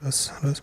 بس خلاص.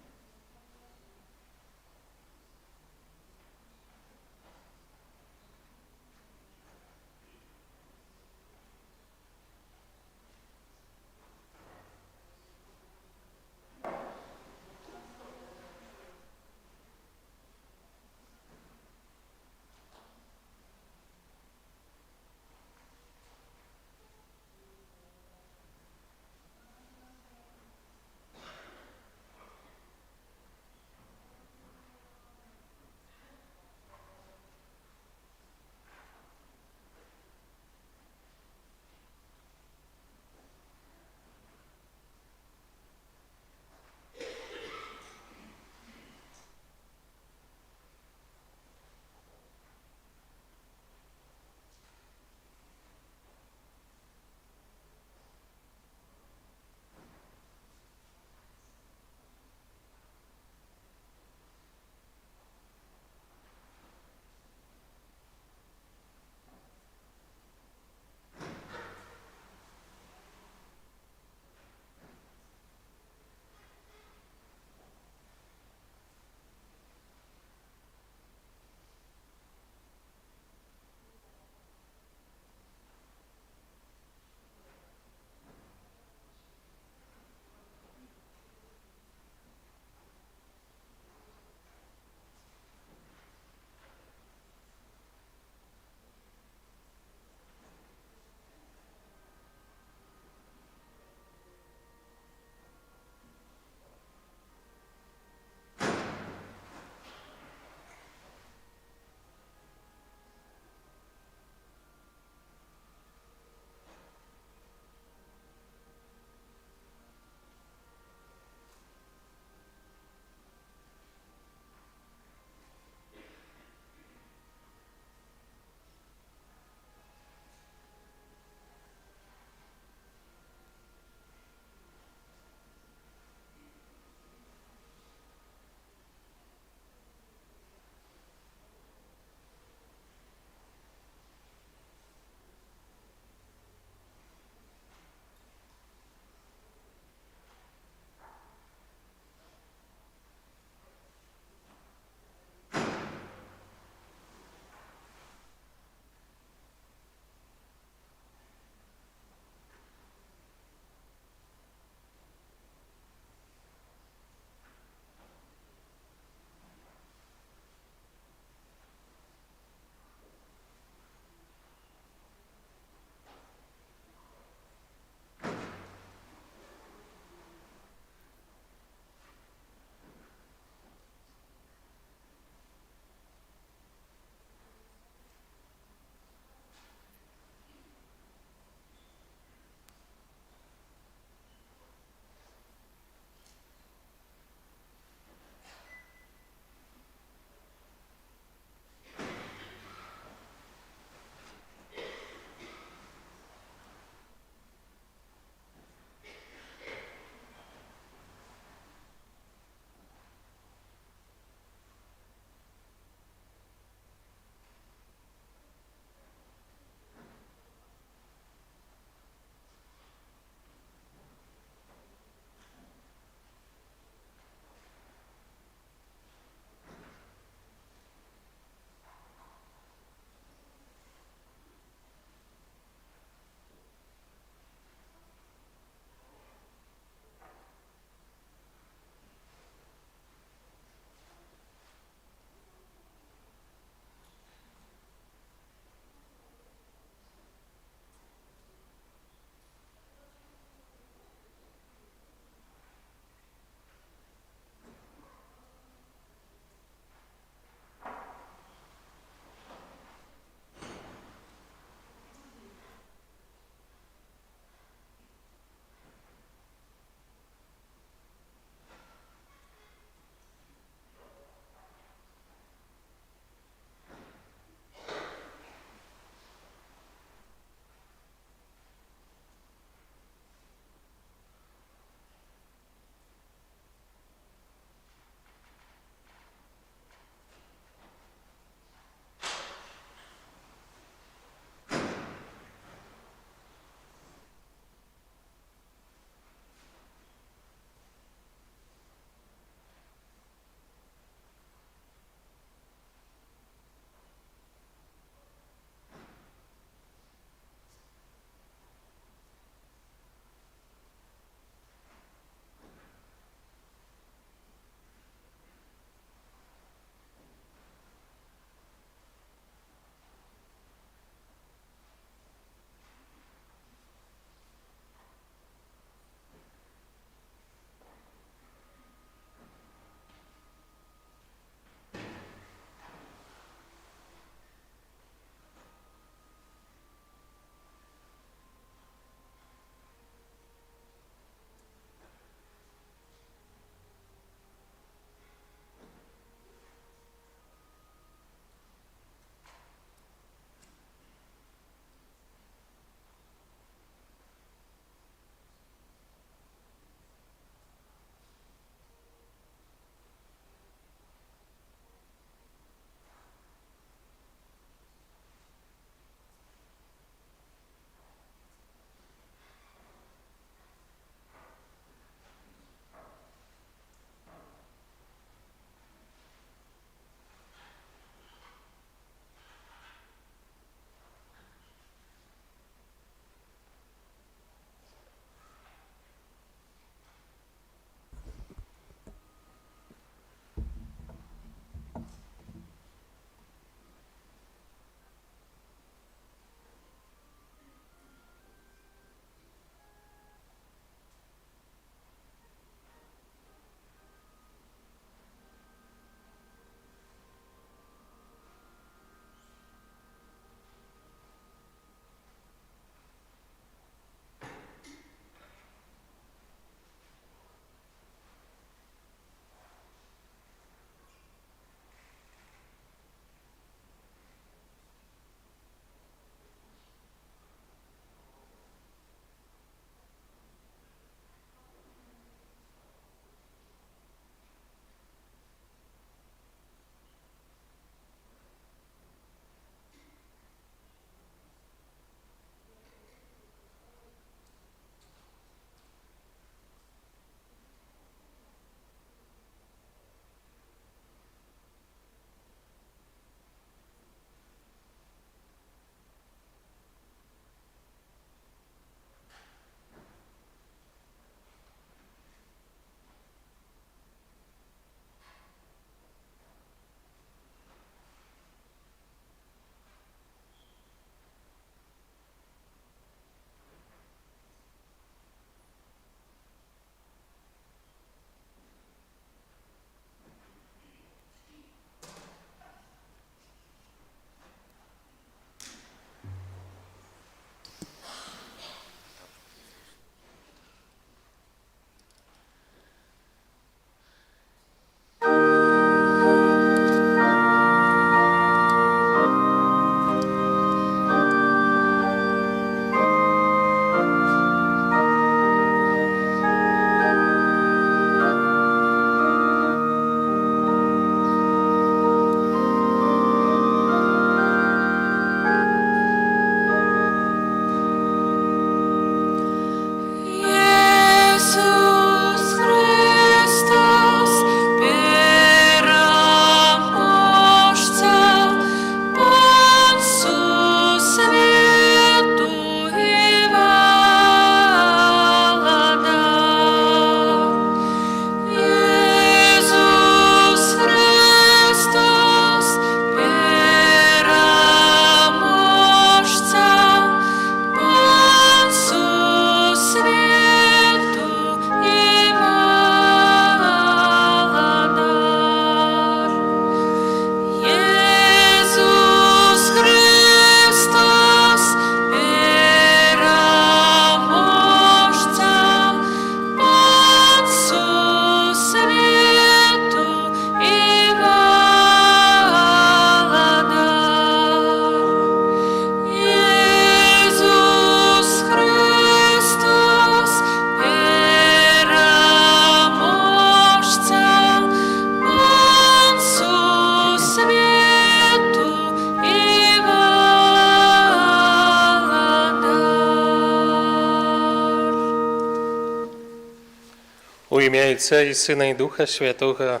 ім'я Отця і Сина і Духа Святого.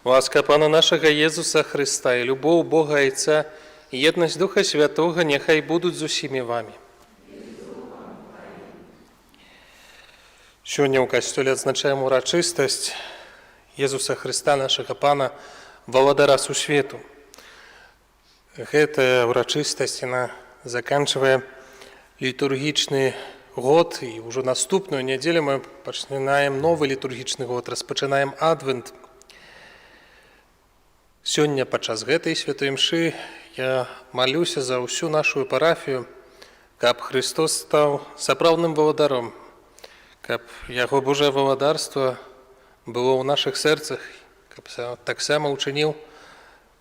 Ласка Пана нашого Єсуса Христа, і любов Бога Отця, і єдність Духа Святого нехай будуть з усіми вами. Сьогодні у костелі відзначаємо урочистость Єсуса Христа, нашого Пана, Володара Сусвету. Эта урочистость, она заканчивая литургичный год, и уже наступную неделю мы починаем новый литургичный год, распочинаем Адвент. Сегодня подчас гэтай святой мши я молюся за всю нашу парафію, каб Христос стал сапраўдным володаром, каб Яго Божие володарство было ў наших сердцах, каб так само учинил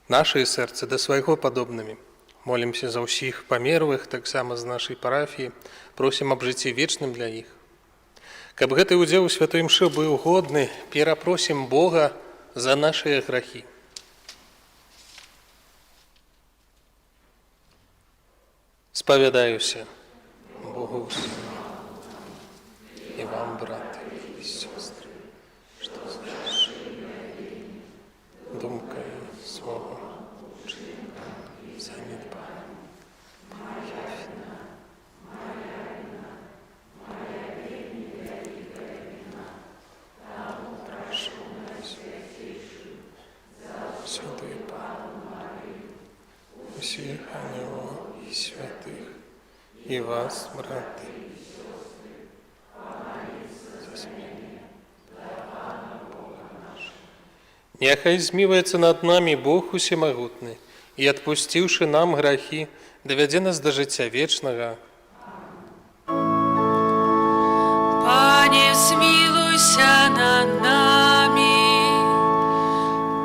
наши сердца до своего подобными. Молимся за всех померлых, так само з нашей парафии, просим об житті вечным для них. Каб гэты удзел у святой мши был годны, перапросим Бога за наши грехи. Споведаюся Богу и вам, браты и сестры, что совершили думкой свого занедбали. Святый всех ангелов и святых, и вас, браты, нехай змилуется над нами Бог усемогутный, и, отпустивши нам грехи, доведе нас до життя вечного. Пане, смилуйся над нами,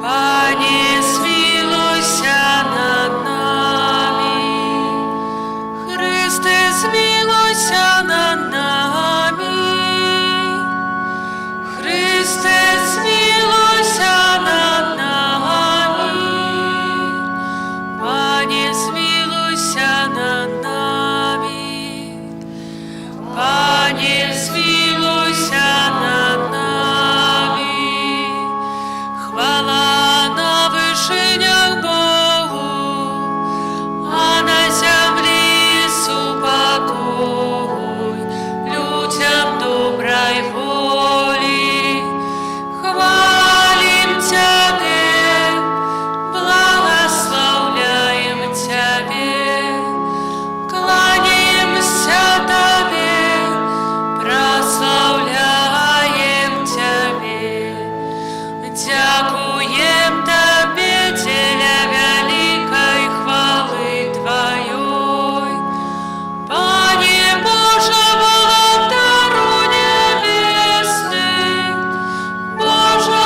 Пане, смилуйся над нами, Христе, смилуйся над нами, Христе, смилуйся над нами, Пане, смилуйся над нами, Пане, смилуйся над нами. Хвала на вишенях Богу, а на землі супокой людям доброй волі. Хвалим Тебе, благословляем Тебе, кланяемся Тебе, прославляем Тебе. Дякуем Тебе, Теля великой хвалы Твоей. Пане Боже, володару небесный, Боже,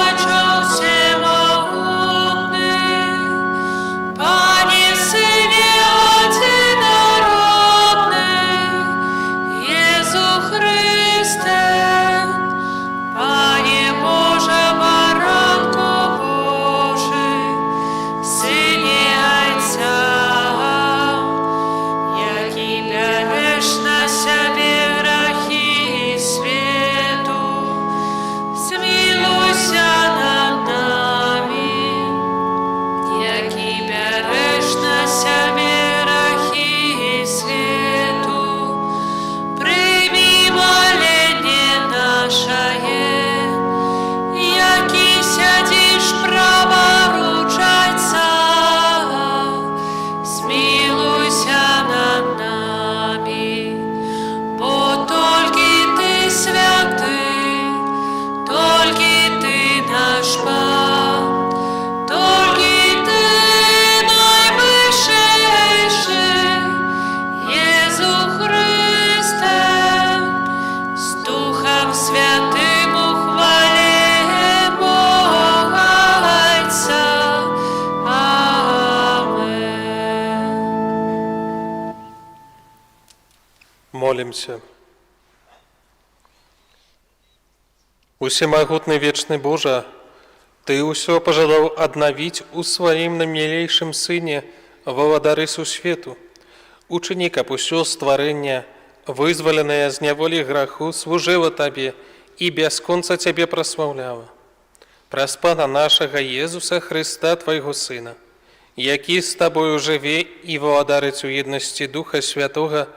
Отче всемогутный, Пане Сыне одинородный, Иису Христе, Пане Боже, баранку Божий, Сыне Отця, який береш на себе грехи світу, змилуйся над нами, який береш на себе грехи світу, прийми моління нашее, який сядеш праворуч Отця, смилуйся над нами, бо тільки Ти святий, тільки Ти наш Пан, тільки Ти найвищийший, Єсу Христе, з Духом Святим у хвалі Бога Отця. Амин. Молимся. Усемогутный вечный Боже, Ты усё пожелал обновить у Своим намилейшем Сыне Володари Сусвету. Учини, каб усё створення, вызволенное з няволі граху, служило Табе і бясконца Цябе праслаўляла. Праз Пана нашага Езуса Христа, Твайго Сына, які з Табою жыве і валадарыць у еднасці Духа Святога,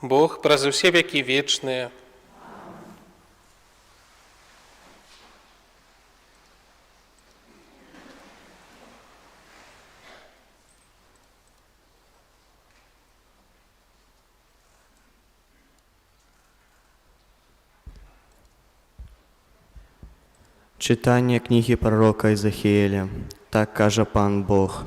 Бог праз усе векі вечныя. Читання книги пророка Ізахіеля. Так каже пан Бог.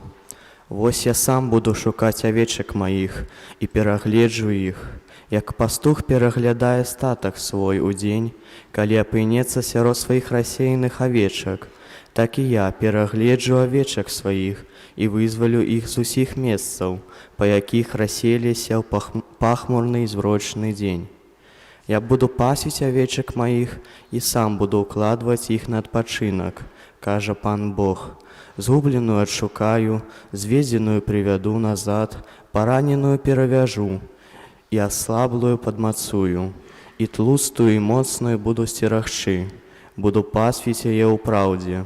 «Вось я сам буду шукаць авечак моих і перагледжу іх, як пастух пераглядае статак свой у дзень, калі апынецца сярод сваіх рассеяных авечак, так і я перагледжу авечак сваіх і вызвалю іх з усіх месцаў, па якіх расселіся ў пахмурны і змрочны дзень. Я буду пасіць авечак моих і сам буду укладваць іх на адпачынак, кажа пан Бог. Згубленую адшукаю, зведзеную прывяду назад, параненую перавяжу, і аслаблую падмацую, і тлустую і моцную буду сцерагчы, буду пасвіць яе ў праўдзе.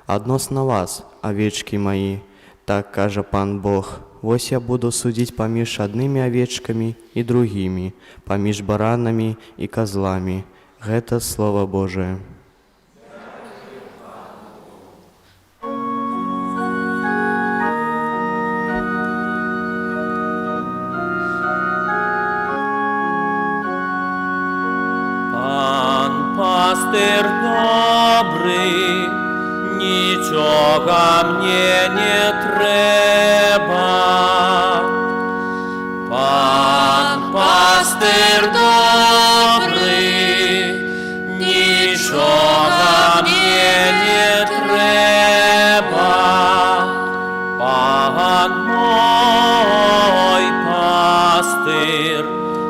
Адносна вас, авечкі маі, так кажа пан Бог, вось я буду судзіць паміж аднымі авечкамі і другімі, паміж баранамі і казламі. Гэта Слова Божае. Пастир добрий, нічого мне не треба. Пан пастир добрий, нічого мне не треба. Пан мой пастир,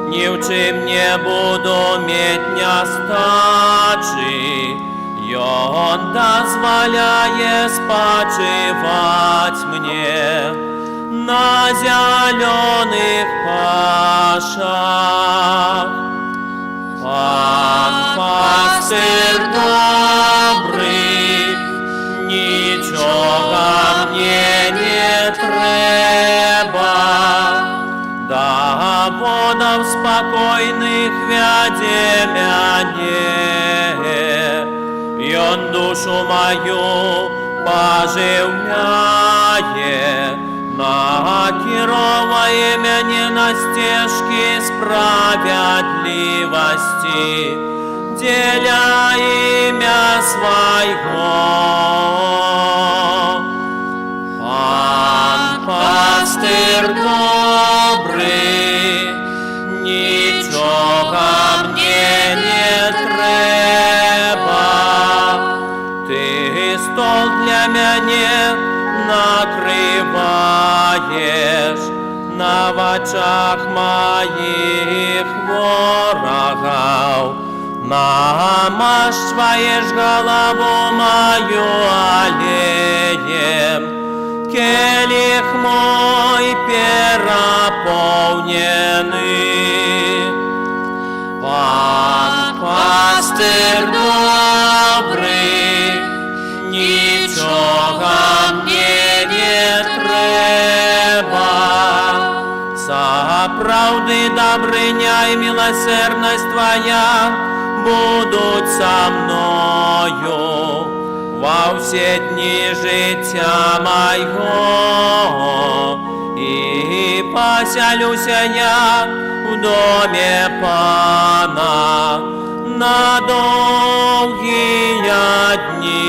ні в чим не буду мать нестачи, Он дозволяє спочивать мне на зеленых пашах. Пан пастир добрый, нічого мне не треба. Да водов спокойных вяде мяне, и Он душу мою поживляє, накеровує мяне на стежки справедливости, деля имя Своего. Пан пастир добрий, нічого мне не треба. Ти стол для мене накриваєш, на очах моїх ворогів, намащуєш голову мою олеєм, келих мой переполнений. Пан пастир добрий, нічого мне не треба. За правди добриня і милосердність Твоя будуть со мною во все дни життя моего, и поселюся я в доме Пана на долгие дни.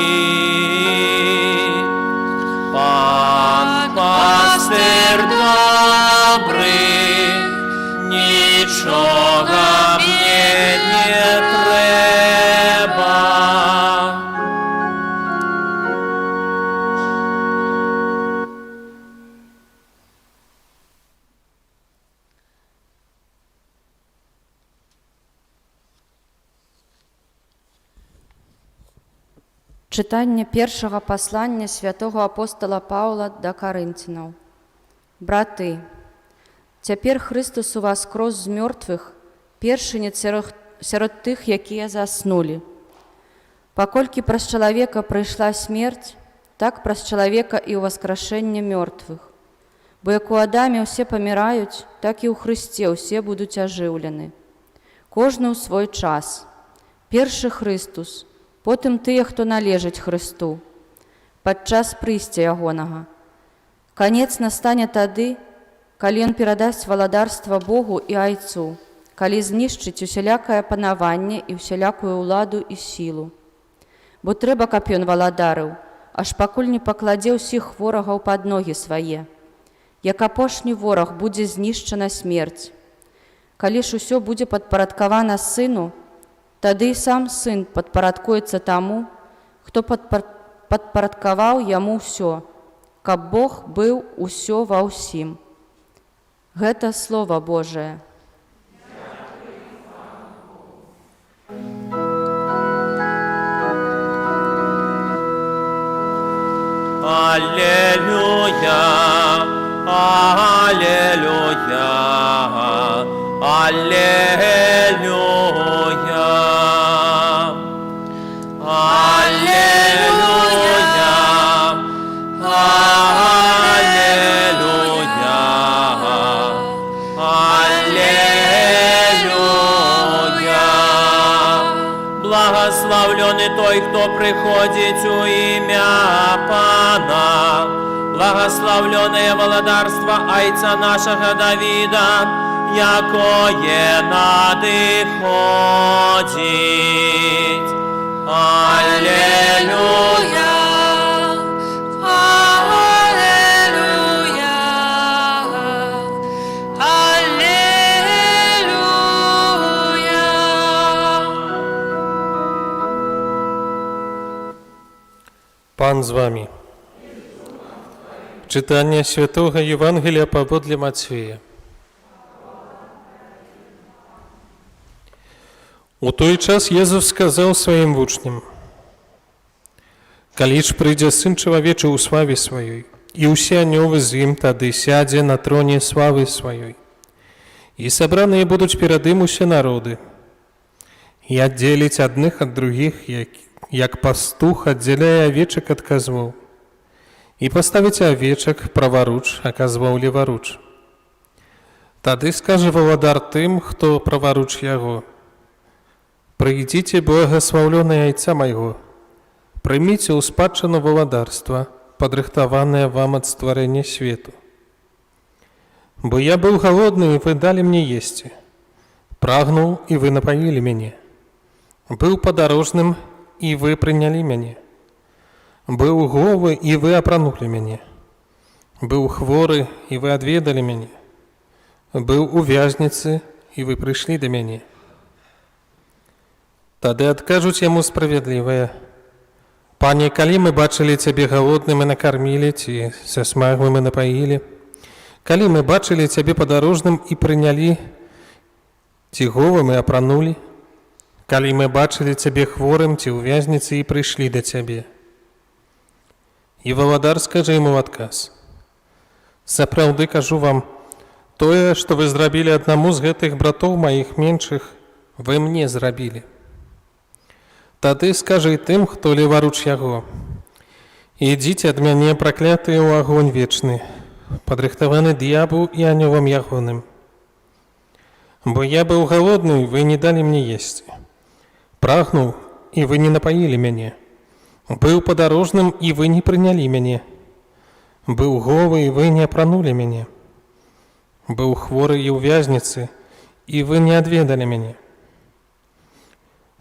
Пан пастир добрий, нічого мне не треба. Читання першого послання святого апостола Павла до Коринтянаў. Браты, цяпер Христос у вас воскрес з мёртвых, першынец сярод тых, якія заснулі. Паколькі праз чалавека прыйшла смерць, так праз чалавека і ўваскрашэнне мёртвых. Бо як у Адаме ўсе паміраюць, так і ў Хрысце ўсе будуць ажыўлены. Кожны ў свой час. Першы Хрыстус, потым тыя, хто належыць Хрысту, падчас прыйсця ягонага. Канец настане тады, калі ён перадасць валадарства Богу і Айцу, калі знішчыць усялякае панаванне і усялякую ўладу і сілу. Бо трэба, каб ён валадарыў, аж пакуль не пакладзе ўсіх ворагаў пад ногі свае. Як апошні вораг будзе знішчана смерць. Калі ж усё будзе падпарадкавана сыну, тады і сам сын падпарадкуецца таму, хто падпарадкаваў яму ўсё, каб Бог быў усё ва ўсім. Гэта Слова Божае. Аллилуйя, аллилуйя, аллилуйя. Аллилуйя, аллилуйя, аллилуйя. Благословленный той, кто приходит у имя Пана. Благословленное владарство Айца нашего Давида, якое надыходит. Аллилуйя, Аллилуйя, Аллилуйя. Пан з вами. Читання Святого Євангелія паводле Матвея. У той час Єзус сказав своїм вучням: «Калі ж прыйдзе Сын Чалавечы ў славе сваёй, і ўсе анёлы з ім, тады сядзе на троне славы сваёй, і сабраныя будуць перад ім усе народы, і аддзеліць адных ад другіх, як пастух аддзяляе авечак ад казлоў, і паставіць авечак праваруч, а казлоў леваруч. Тады скажа валадар тым, хто праваруч яго: «Прыйдзіце, благаслаўлёныя Айца майго, прыміце ў спадчыну валадарства, падрыхтаванае вам ад стварэння свету. Бо я быў галодны, і вы далі мне есці, прагнуў, і вы напаілі мяне, быў падарожным, і вы прынялі мяне, быў голы, і вы апранулі мяне, быў хворы, і вы адведалі мяне, быў у вязніцы, і вы прыйшлі да мяне». Тады адкажуць яму справядлівыя: «Пане, калі мы бачылі цябе галодным і накармілі, ці са смаглым і напаілі? Калі мы бачылі цябе падарожным і прынялі, ці голым і апранулі? Калі мы бачылі цябе хворым, ці ў вязніцы і прыйшлі да цябе?» І валадар скажа яму ў адказ: «Сапраўды кажу вам, тое, што вы зрабілі аднаму з гэтых братоў маіх меншых, вы мне зрабілі». Тады скажа і тым, хто леваруч яго: «Ідзіце ад мяне, праклятыя, ў агонь вечны, падрыхтаваны д'ябу і анёлам ягоным. Бо я быў галодны, вы не далі мне есці, прагнуў, і вы не напаілі мяне, быў падарожным, і вы не прынялі мяне, быў голы, і вы не апранулі мяне, быў хворы і ў вязніцы, і вы не адведалі мяне».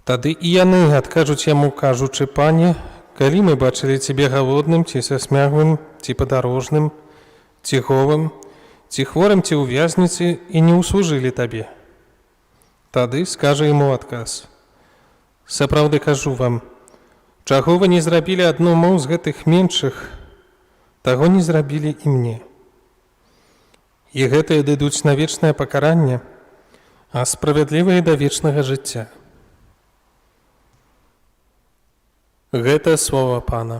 Тады і яны адкажуць яму, кажучы: «Пане, калі мы бачылі цябе галодным, ці са смяглым, ці падарожным, ці голым, ці хворым, ці ў вязніцы, і не ўслужылі табе?» Тады скажа яму адказ: «Сапраўды кажу вам, чаго вы не зрабілі аднаму з гэтых меншых, таго не зрабілі і мне. І гэтыя дадуць на вечнае пакаранне, а справядлівыя да вечнага жыцця». Гэта слова Пана.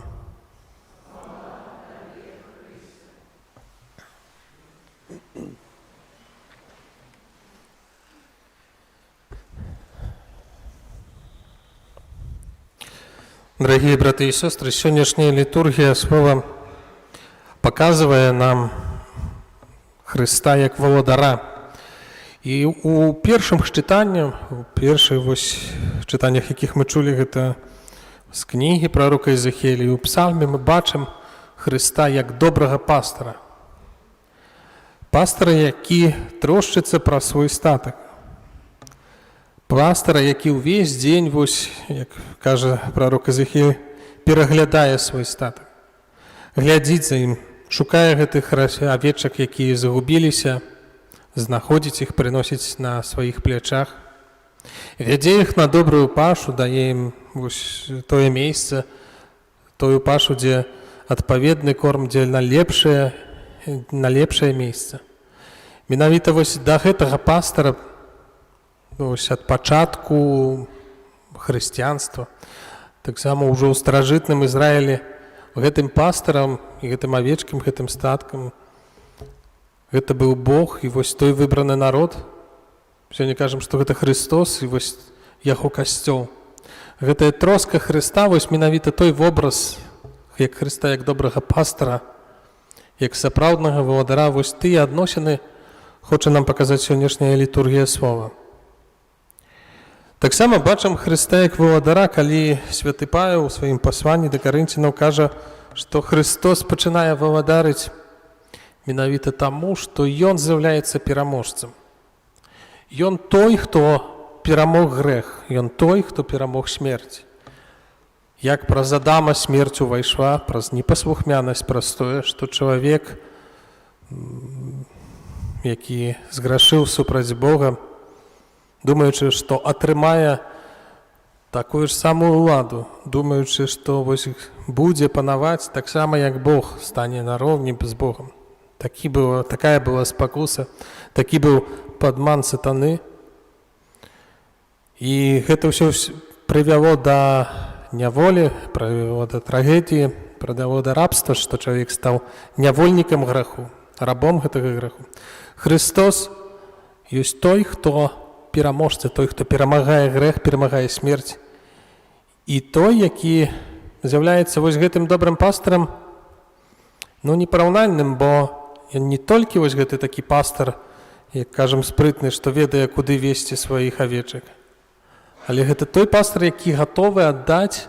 Дорогие браты и сестры, сегодняшняя литургия слова показывает нам Христа як володара. І у першым чытанні, у першых чытаннях, якіх мы чулі, гэта з кнігі прарока Езахіэля, і у псалме мы бачым Христа як добрага пастара. Пастара, які трошчыцца пра свой статак. Пастара, які ўвесь дзень, як кажа прарок Езахіэль, пераглядае свой статак. Глядзіць за ім, шукае гэтых авечак, якія загубіліся, знаходзіць іх, прыносіць на сваіх плячах, вядзе іх на добрую пашу, дае ім тое месца, тую пашу, дзе адпаведны корм, дзе на лепшае месца. Менавіта да гэтага пастара ад пачатку хрысціянства, таксама ўжо ў старажытным Ізраілі, гэтым пастарам і гэтым авечкам, гэтым статкам гэта быў Бог і той выбраны народ. Сёння кажам, што гэта Христос і яго касцёл. Гэтая троска Христа, менавіта той вобраз, як Христа, як добрага пастара, як сапраўднага валадара, тыя адносіны хоча нам паказаць сённяшняя літургія слова. Таксама бачым Христа як валадара, калі святы Павел у сваім пасланні да Карынцінаў кажа, што Христос пачынае валадарыць менавіта таму, што Ён з'яўляецца пераможцам. Ён той, хто перамог грэх, Ён той, хто перамог смерць. Як праз Адама смерць увайшла, праз непаслухмянасць, праз тое, што чалавек, які зграшыў супраць Бога, думаючы, што атрымае такую ж самую ўладу, думаючы, што будзе панаваць таксама, як Бог стане нароўні з Богам. Такая была спакуса, такі быў падман сатаны. І гэта ўсё прывяло да няволі, прывяло да трагедіі, прывяло да рабства, што чалавек стаў нявольнікам граху, рабом гэтага граху. Христос ёсць той, хто пераможца, той, хто перамагае грэх, перамагае смерць. І той, які з'яўляецца гэтым добрым пастарам, непараўнальным, бо ён не толькі гэты такі пастар, як кажам, спрытны, што ведае, куды весці сваіх авечак, але гэта той пастар, які гатовы аддаць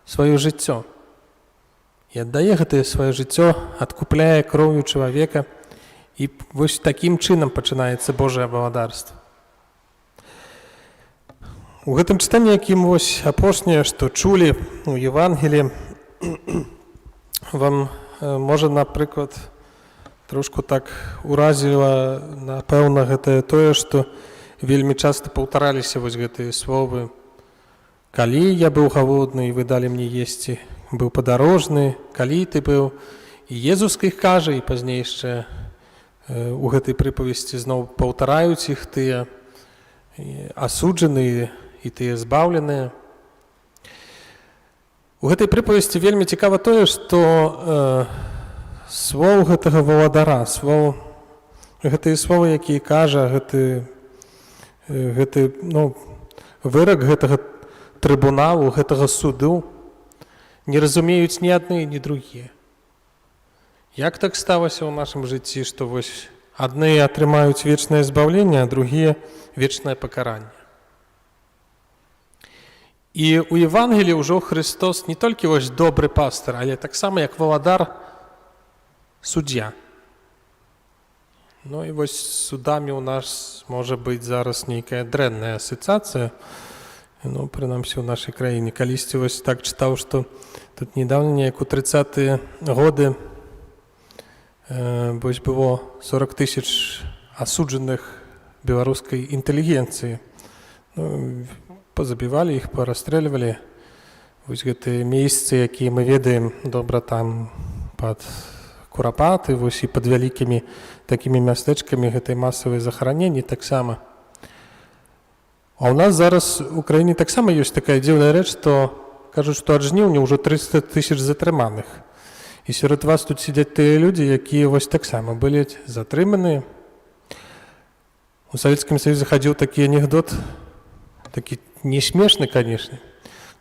сваё жыццё. І аддае гэтае сваё жыццё, адкупляе кроўю чалавека, і такім чынам пачынаецца Божае валадарства. У гэтым чытанні, якім апошняе, што чулі у Евангеліі, вам можа, напрыклад, трошку так уразіла, напэўна, гэта тое, што вельмі часта паўтараліся гэтыя словы. Калі я быў галодны, і вы далі мне есці, быў падарожны, калі ты быў. І Езус іх кажа, і пазней яшчэ у гэтай прыпавесці зноў паўтараюць іх тыя асуджаныя і тыя збаўленыя. У гэтай прыпавесці вельмі цікава тое, што слоў гэтага валадара, гэтыя словы, якія кажа, гэты вырак гэтага трыбуналу, гэтага суду, не разумеюць ні адны, ні другія. Як так сталася ў нашым жыцці, што адны атрымаюць вечнае збаўленне, а другія вечнае пакаранне? І ў Евангеліі ўжо Христос не толькі добры пастар, але таксама як валадар, суддзя. І з судамі ў нас можа быць зараз нейкая дрэнная асацыяцыя, прынамсі ў нашай краіне. Калісьці так чытаў, што тут недавно, неяк у 30-е годы, было 40 000 асуджаных беларускай інтэлігенцыі. Пазабівалі іх, парастрэльвалі. Гэтыя месцы, якія мы ведаем добра там пад Курапаты, і пад вялікімі такімі мястэчкамі гэтай масавай захараненні таксама. А ў нас зараз у краіне таксама ёсць такая дзіўная рэч, што кажуць, што ад жніўня ўжо 300 000 затрыманых. І сярод вас тут сидять тыя людзі, якія таксама былі затрыманыя. У Савецкім Саюзе хадзіў такі анекдот, такі не смешны, канешне,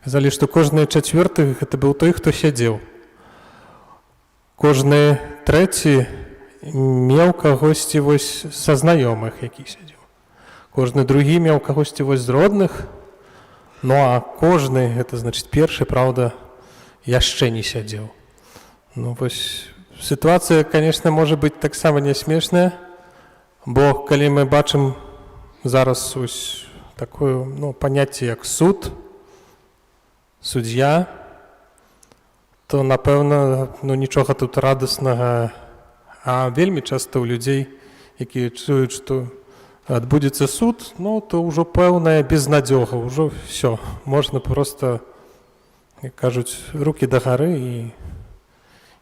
Казалі, што кожны чацвёрты гэта быў той, хто сядзеў. Кожны трэці меў кагосьці вось са знаёмых, які сядзеў. Кожны другі меў кагосьці вось з родных, ну а кожны, гэта значыць першы, праўда, яшчэ не сядзеў. Ну вось сітуацыя, конечно, можа быць таксама не смешная, бо калі мы бачым зараз ось такое, ну, паняцце як суд, суддзя, то, напэўна, ну, нічога тут радаснага, а вельмі часта ў людзей, якія чуюць, што адбудзецца суд, ну, то ўжо пэўная безнадзёга, ўжо все, можна проста, як кажуць, рукі да гары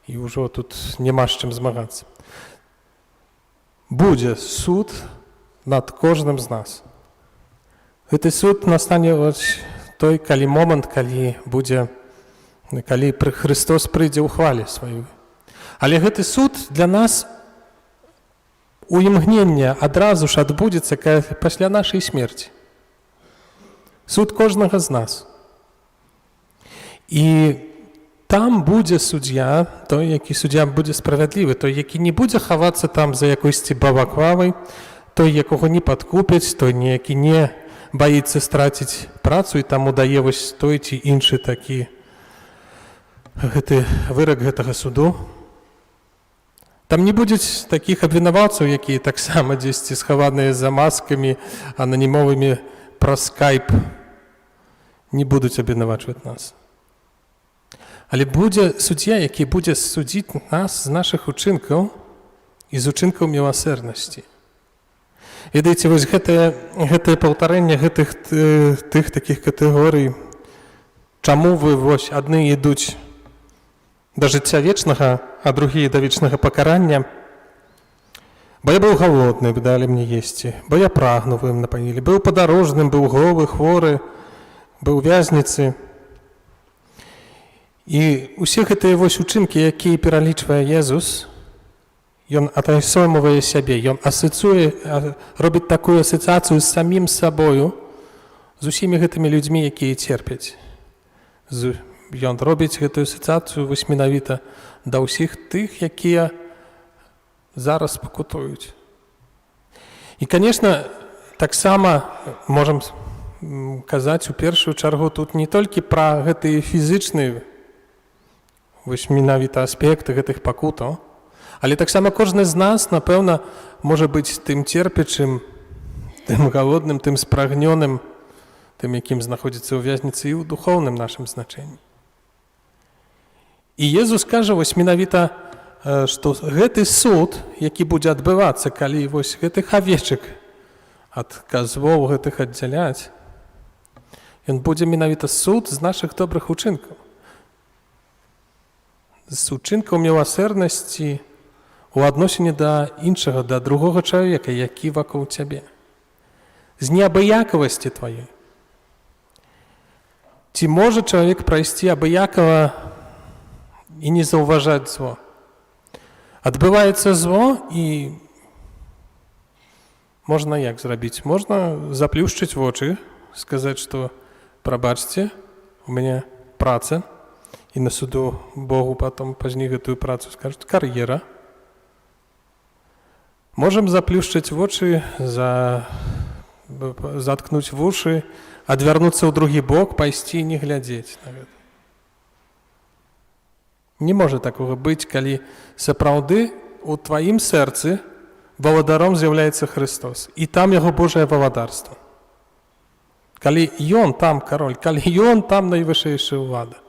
і ўжо тут няма з чым змагацца. Будзе суд над кожным з нас. Гэты суд настане той, калі момант, калі Христос прыйдзе ў хвале сваёй. Але гэты суд для нас у імгнення адразу ж адбудзецца пасля нашай смерці. Суд кожнага з нас. І там будзе суддзя, той, які суддзя будзе справядлівы, той, які не будзе хавацца там за якойсьці балаклавай, той, якога не падкупяць, той, які не баіцца страціць працу і таму дае вось той ці іншы такі гэты вырак гэтага суду. Там не будзе такіх абвінаваўцаў, якія таксама дзесьці схаваныя за маскамі ананімовымі праз скайп не будуць абвінавачваць нас. Але будзе суддзя, які будзе судзіць нас з нашых учынкаў і з учынкаў міласэрнасці. Ведаеце, вось гэтае паўтарэнне гэтых такіх катэгорый, чаму вы вось адны ідуць да жыцця вечнага, а другія да вечнага пакарання, бо я быў галодны, вы далі мне есці, бо я прагну, вы ім напаілі, быў падарожным, быў голы, хворы, быў у вязніцы. І ўсе гэтыя вось учынкі, якія пералічвае Езус, ён атасоймвае сябе, ён асацыюе, робіць такую асацыяцыю з самім сабою, з усімі гэтымі людзьмі, якія церпяць. Ён робіць гэтую асацыяцыю вось менавіта да ўсіх тых, якія зараз пакутуюць. І, конечно, таксама можам казаць у першую чаргу тут не толькі пра гэтыя фізычныя вось менавіта аспекты гэтых пакутаў, але таксама кожны з нас, напэўна, можа быць тым церпячым, тым галодным, тым спрагнёным, тым, якім знаходзіцца ў вязніцы і ў духоўным нашым значэнні. І Езус кажа вось менавіта, што гэты суд, які будзе адбывацца, калі вось гэтых авечак ад казвоў гэтых аддзяляць, ён будзе менавіта суд з нашых добрых учынкаў. З учынкаў міласэрнасці у адносіне да іншага, да другога чалавека, які вакол цябе. З неабыякавасці тваёй. Ці можа чалавек прайсці абыякава і не заўважаць зло? Адбываецца зло, і можна як зрабіць? Можна заплюшчыць вочы, сказаць, што прабачце, у мяне праца, і на суду Богу потом пазней гэтую працу скажуць кар'ера. Можам заплюшчыць вочы, заткнуць вушы, адвярнуцца ў другі бок, пайсці і не глядзець на гэта. Не можа такога быць, калі сапраўды у тваім сэрцы валадаром з'яўляецца Христос, і там яго Божае валадарства. Калі ён там кароль, калі ён там найвышэйшая ўлада.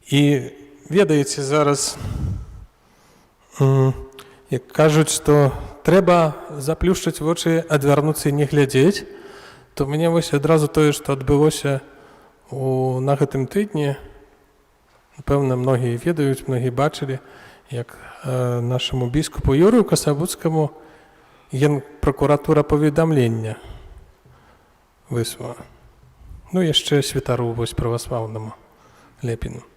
І ведаеце, зараз як кажуць, што трэба заплюшчыць вочы, адвярнуцца і не глядзець, то мне вось адразу тое, што адбылося на гэтым тыдні, напэўна, многія ведаюць, многія бачылі, як нашаму біскупу Юрыю Касабуцкаму Генпракуратура паведамлення выслала. Ну, яшчэ святару вось праваслаўнаму Лепіну.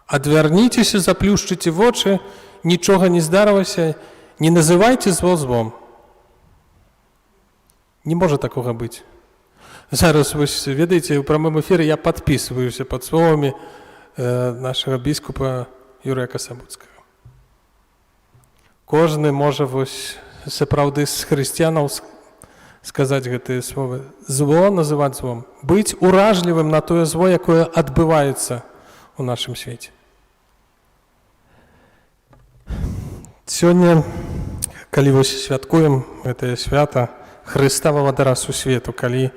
Адвярніцеся, заплюшчыце вочы, нічога не здарылася, не называйце зло злом. Не можа такога быць. Зараз, вось, ведаеце, у прамым эфіры я падпісваюся пад словамі нашага біскупа Юрыя Касабуцкага. Кожны можа вось сапраўды з хрысціянаў сказаць гэтыя словы. Зло называць злом. Быць уражлівым на тое зло, якое адбываецца у нашым свеце. Сёння, калі вось святкуем гэтае свята Хрыста Вавадара сусвету, калі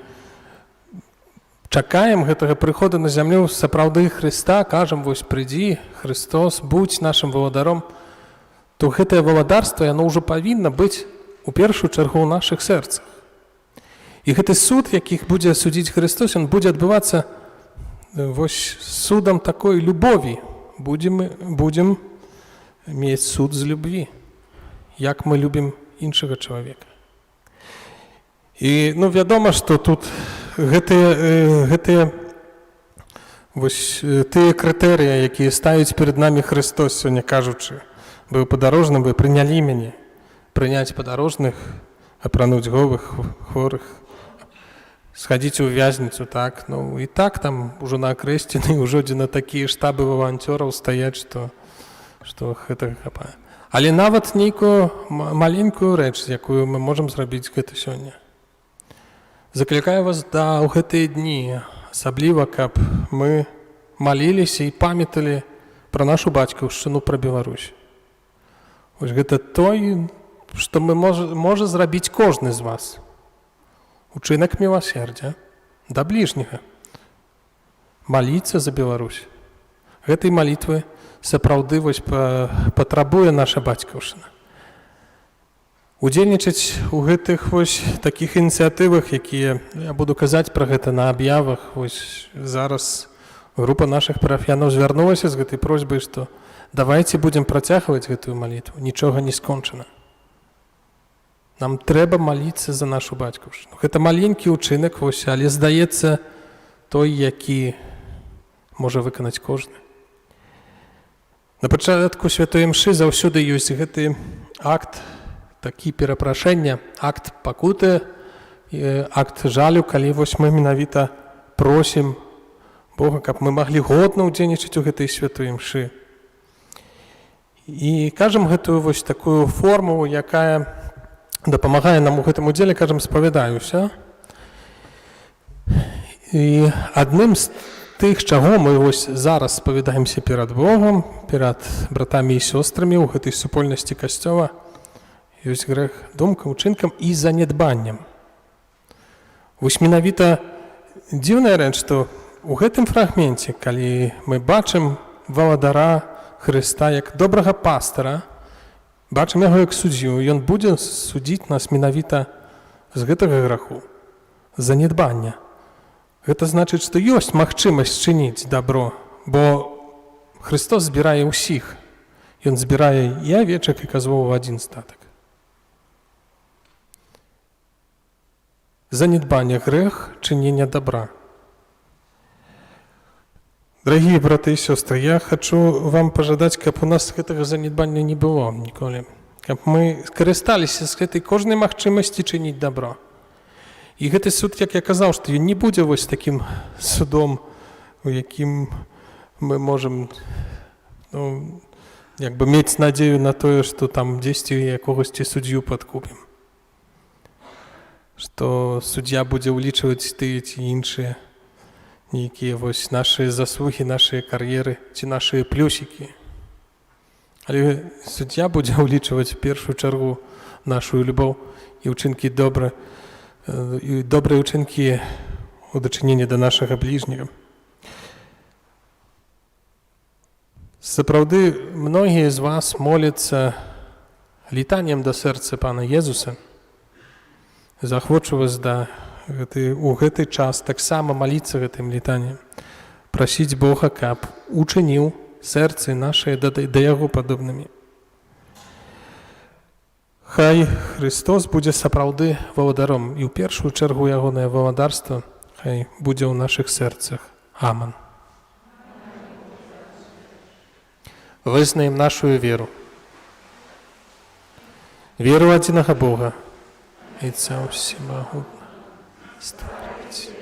чакаем гэтага прыходу на зямлю сапраўды Хрыста, кажам, вось прыйдзі, Христос, будь нашым валадаром, то гэтае валадарства, яно ўжо павінна быць у першую чаргу ў нашых сэрцах. І гэты суд, якіх будзе судзіць Христос, ён будзе адбывацца вось судам такой любові. Будзем мець суд з любві, як мы любім іншага чалавека. І, вядома, што тут гэтыя вось тыя крытэрыі, якія ставіць перад намі Христос, сёння кажучы, быў падарожным, вы прынялі мяне, прыняць падарожных, апрануць голых, хворых, схадзіць у вязніцу, так, і так там ужо на акрэсціны, ужо дзе на такія штабы валанцёраў стаяць, што гэтага хапае. Але нават нейкую маленькую рэч, якую мы можам зрабіць гэта сёння. Заклікаю вас ў гэтыя дні, асабліва, каб мы маліліся і памяталі пра нашу бацькаўшчыну, пра Беларусь. Вось гэта той, што можа зрабіць кожны з вас. Учынак міласердзя да бліжняга. Маліцца за Беларусь. Гэтай малітвы сапраўды вось патрабуе наша бацькаўшчына. Удзельнічаць у гэтых вось такіх ініцыятывах, якія, я буду казаць пра гэта на аб'явах, вось зараз група нашых парафіянаў звярнулася з гэтай просьбай, што давайце будзем працягваць гэтую малітву, нічога не скончана. Нам трэба маліцца за нашу бацькаўшчыну. Гэта маленькі ўчынак, вось, але здаецца той, які можа выканаць кожны. На пачатку святой імшы заўсёды ёсць гэты акт, такі перапрашэння, акт пакуты, акт жалю, калі вось мы менавіта просім Бога, каб мы маглі годна ўдзельнічаць у гэтай святой імшы. І кажам гэтую вось такую формулу, якая дапамагае нам у гэтым удзеле, кажам, спавядаюся. І адным з тых, чаго мы вось зараз спавядаемся перад Богом, перад братамі і сёстрамі ў гэтай супольнасці касцёла, ёсць грэх думкам, учынкам і занядбаннем. Вось менавіта дзіўная рэч, што у гэтым фрагменце, калі мы бачым валадара Хрыста як добрага пастара, бачым яго як суддзю, ён будзе судзіць нас менавіта з гэтага граху, занядбання. Гэта значыць, што ёсць магчымасць чыніць дабро, бо Христос збірае ўсіх. Ён збірае і авечак, і казлоў у адзін статак. Занядбання, грэх, чынення дабра. Дарагія браты і сёстры, я хачу вам пажадаць, каб у нас гэтага занядбання не было ніколі. Каб мы скарысталіся з гэтай кожнай магчымасці чыніць дабро. І гэты суд, як я казаў, што ён не будзе вось такім судом, у якім мы можам мець надзею на тое, што там дзесьці якогасьці суддзю падкупім. Што суддзя будзе ўлічваць тыя ці іншыя нейкія вось нашыя заслугі, нашыя кар'еры ці нашыя плюсікі. Але суддзя будзе ўлічваць в першую чаргу нашу любоў і ўчынкі добрыя ўчынкі у дачыненні да нашага бліжняга. Сапраўды, многія з вас моляцца літаннем да сэрца Пана Езуса. Захвочу вас у гэты час таксама маліцца гэтым літаннем, прасіць Бога, каб учыніў сэрцы нашыя да яго падобнымі. Хай Христос будзе сапраўды валадаром, і ў першую чаргу ягонае валадарства хай будзе ў нашых сэрцах. Аман. Вызнаем нашу веру. Веру адзінага Бога, Отца Всемогутнього, Створителя.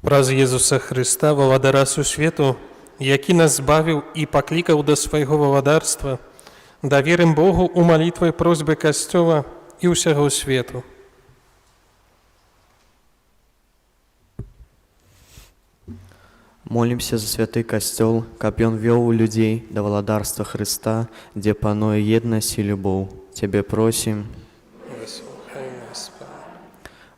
Праз Єзуса Христа, владара сусвету, які нас збавив і покликав до свайго владарства, довірим Богу у молитві просьби Костьола і усього свету. Молимся за святый костел, каб ён вёў людей до владарства Христа, где пануе едность и любовь. Тебе просим. Вислухай нас, Пане.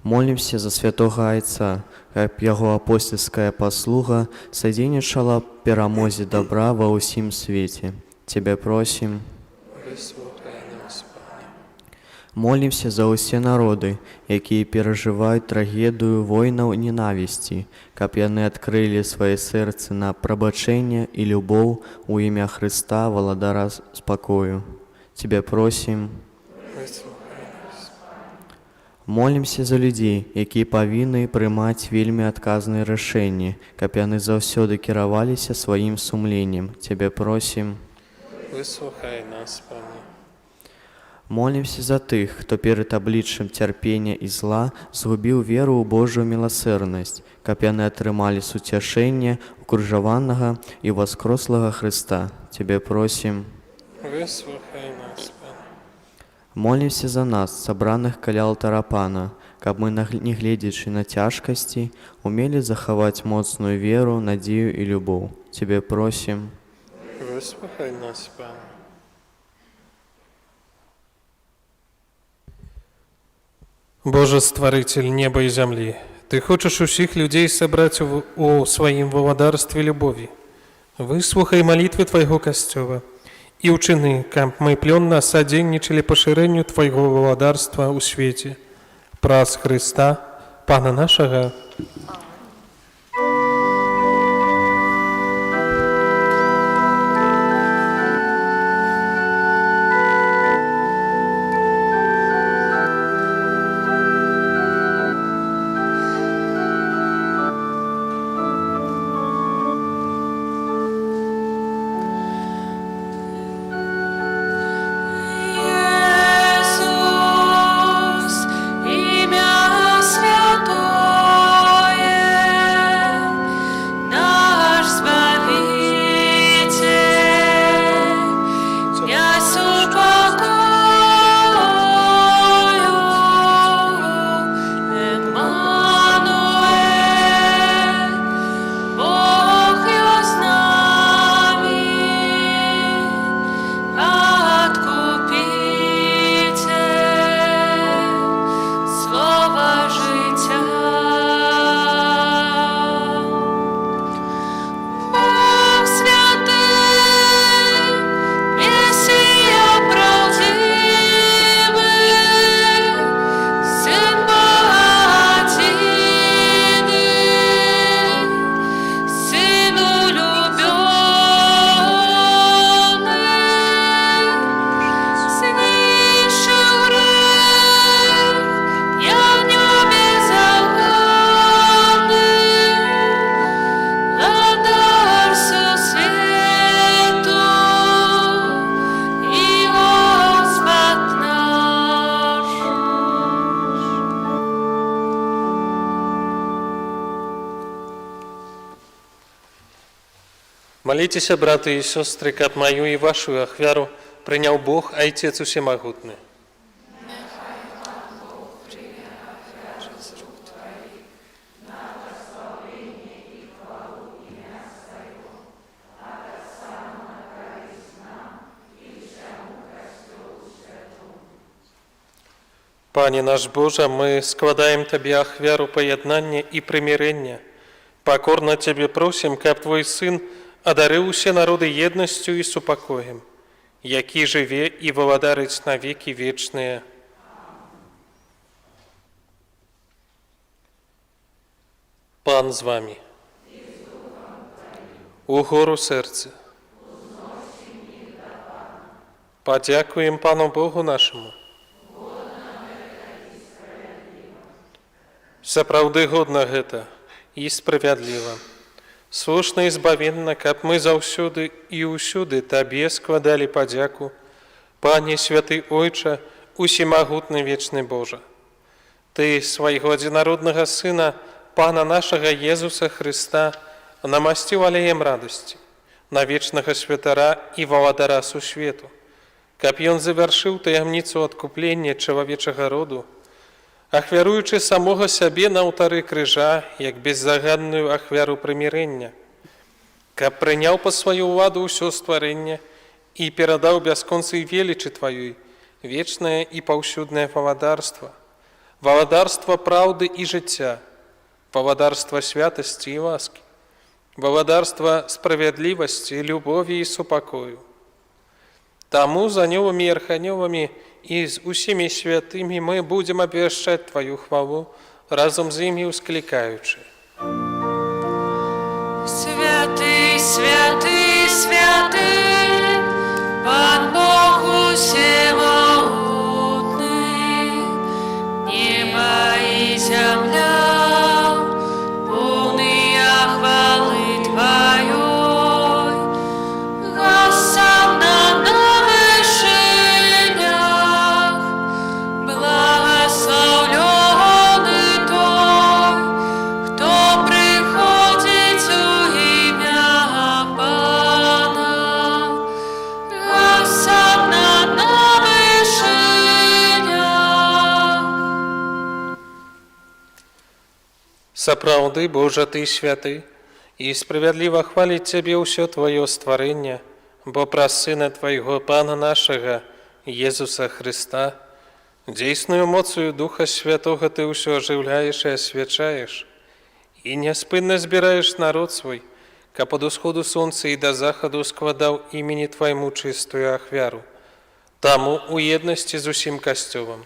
Молимся за святого Айца, каб яго апостольская послуга содейничала перамозе добра во усім свете. Тебе просим. Вислухай нас, Пане. Молимся за усе народы, якія перажываюць трагедыю войнаў ненавісці, каб яны адкрылі свае сэрцы на прабачэнне і любоў у імя Христа, владара спакою. Тебе просим. Молимся за людзей, якія павінны прымаць вельмі адказныя рашэнні, каб яны заўсёды кіраваліся сваім сумленнем. Тебе просим. Вислухай нас, Пане. Молимся за тых, хто перад абліччам цярпення і зла згубіў веру ў Божую міласэрнасць, каб яны атрымалі суцяшэнне укрыжаванага і воскрослага Христа. Тебе просим. Вислухай нас, Пане. Молимся за нас, сабраных каля алтара Пана, каб мы, не гледзячы на цяжкасці, умелі захаваць моцную веру, надзею і любоў. Тебе просим. Вислухай нас, Пане. Боже, Створитель неба і землі, Ти хочеш усіх людей собрать у своїм владарстві любові. Вислухай молитви Твоего Костела и учини, каб мы плённо содейничали поширению Твоего владарства у свете. Праз Христа, Пана нашего. Иисус, имя святое, Молитесь, браты и сестры, как мою и вашу ахвяру принял Бог, Отец Всемогутный. Пане наш Боже, мы складаем Тебе ахвяру поjednania и примирения. Покорно Тебе просим, как Твой Сын одарил все народы едностью и супокоем, який живе и владарить на веки вечные. Пан з вами. Угору серце. Подякуем Пану Богу нашему. Сапраўды годна гэта і справядліва. Слушна і збавенна, каб мы заўсёды і ўсюды Табе складалі падзяку, Пане святы Ойча, усемагутны вечны Божа. Ты свайго адзінароднага Сына, Пана нашага Езуса Христа, намасціў алеем радасці, на вечнага святара і валадара сусвету, каб ён завяршыў таямніцу адкуплення чалавечага роду, ахвяруючы самога сябе на алтары крыжа, як беззаганную ахвяру прымірэння, каб прыняў па сваю ўладу ўсё стварэнне і перадаў бясконцай велічы Тваёй вечнае і паўсюднае валадарства, валадарства праўды і жыцця, валадарства святасці і ласкі, валадарства справядлівасці, любові і супакою. Таму з анёламі і арханёламі і з усімі святымі мы будзем абвяшчаць Тваю хвалу, разом з імі ўсклікаючы. Святый, святый, святый, Пан Бог усемогутный, небо и земля, полные хвалы Твоей, Госанна на вышинях, благословленный Той, кто приходит у имя Пана. Госанна на вышинях. Сапраўды, Божа, Ты святы, і справядліва хваліць Цябе ўсё Тваё стварэнне, бо праз Сына Твайго Пана нашага, Езуса Христа, дзейсную моцою Духа Святога Ты ўсё ажыўляеш і асвячаеш, і няспынна збіраеш народ свой, каб ад усходу сонца і да захаду складаў імені Твайму чыстую ахвяру. Таму у еднасці з усім касцёлам,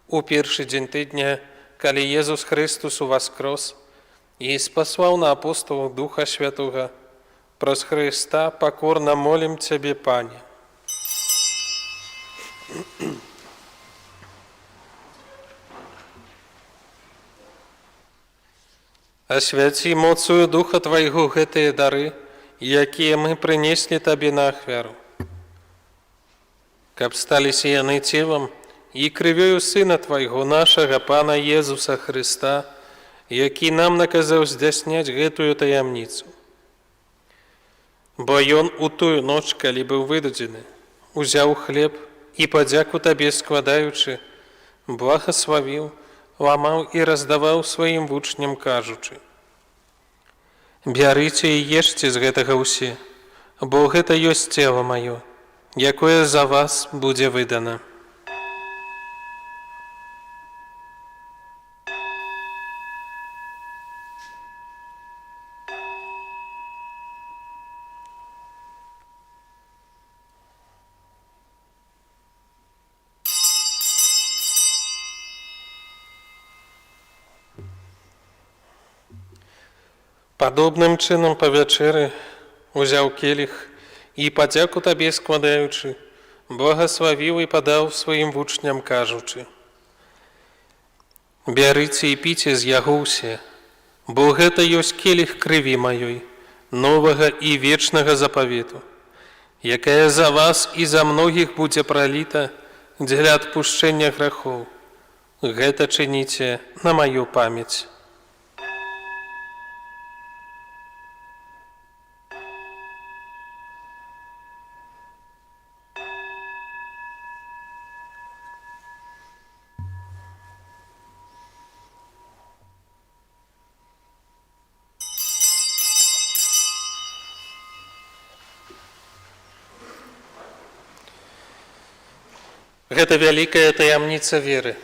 у першы дзень тыдня, калі Езус Христус уваскрос і спаслаў на апостолаў Духа Святога, праз Христа пакорна молім Цябе, Пане. Асвяці моцою Духа Твайго гэтыя дары, якія мы прынеслі Табе на ахвяру, каб сталіся яны целам і крывёю Сына Твайго, нашага Пана Езуса Христа, які нам наказаў здзяйсняць гэтую таямніцу. Бо Ён у тую ноч, калі быў выдадзены, узяў хлеб і, падзяку Табе складаючы, благаславіў, ламаў і раздаваў сваім вучням, кажучы: «Бярыце і ешце з гэтага ўсе, бо гэта ёсць цела маё, якое за вас будзе выдана». Падобным чынам па вячэры узяў келіх і, падзяку Табе складаючы, благаславіў і падаў сваім вучням, кажучы: «Бярыце і піце з яго ўсе, бо гэта ёсць келіх крыві маёй, новага і вечнага запавету, якая за вас і за многіх будзе праліта дзеля адпушчэння грахоў. Гэта чыніце на маю памяць». Гэта вялікая таямніца веры.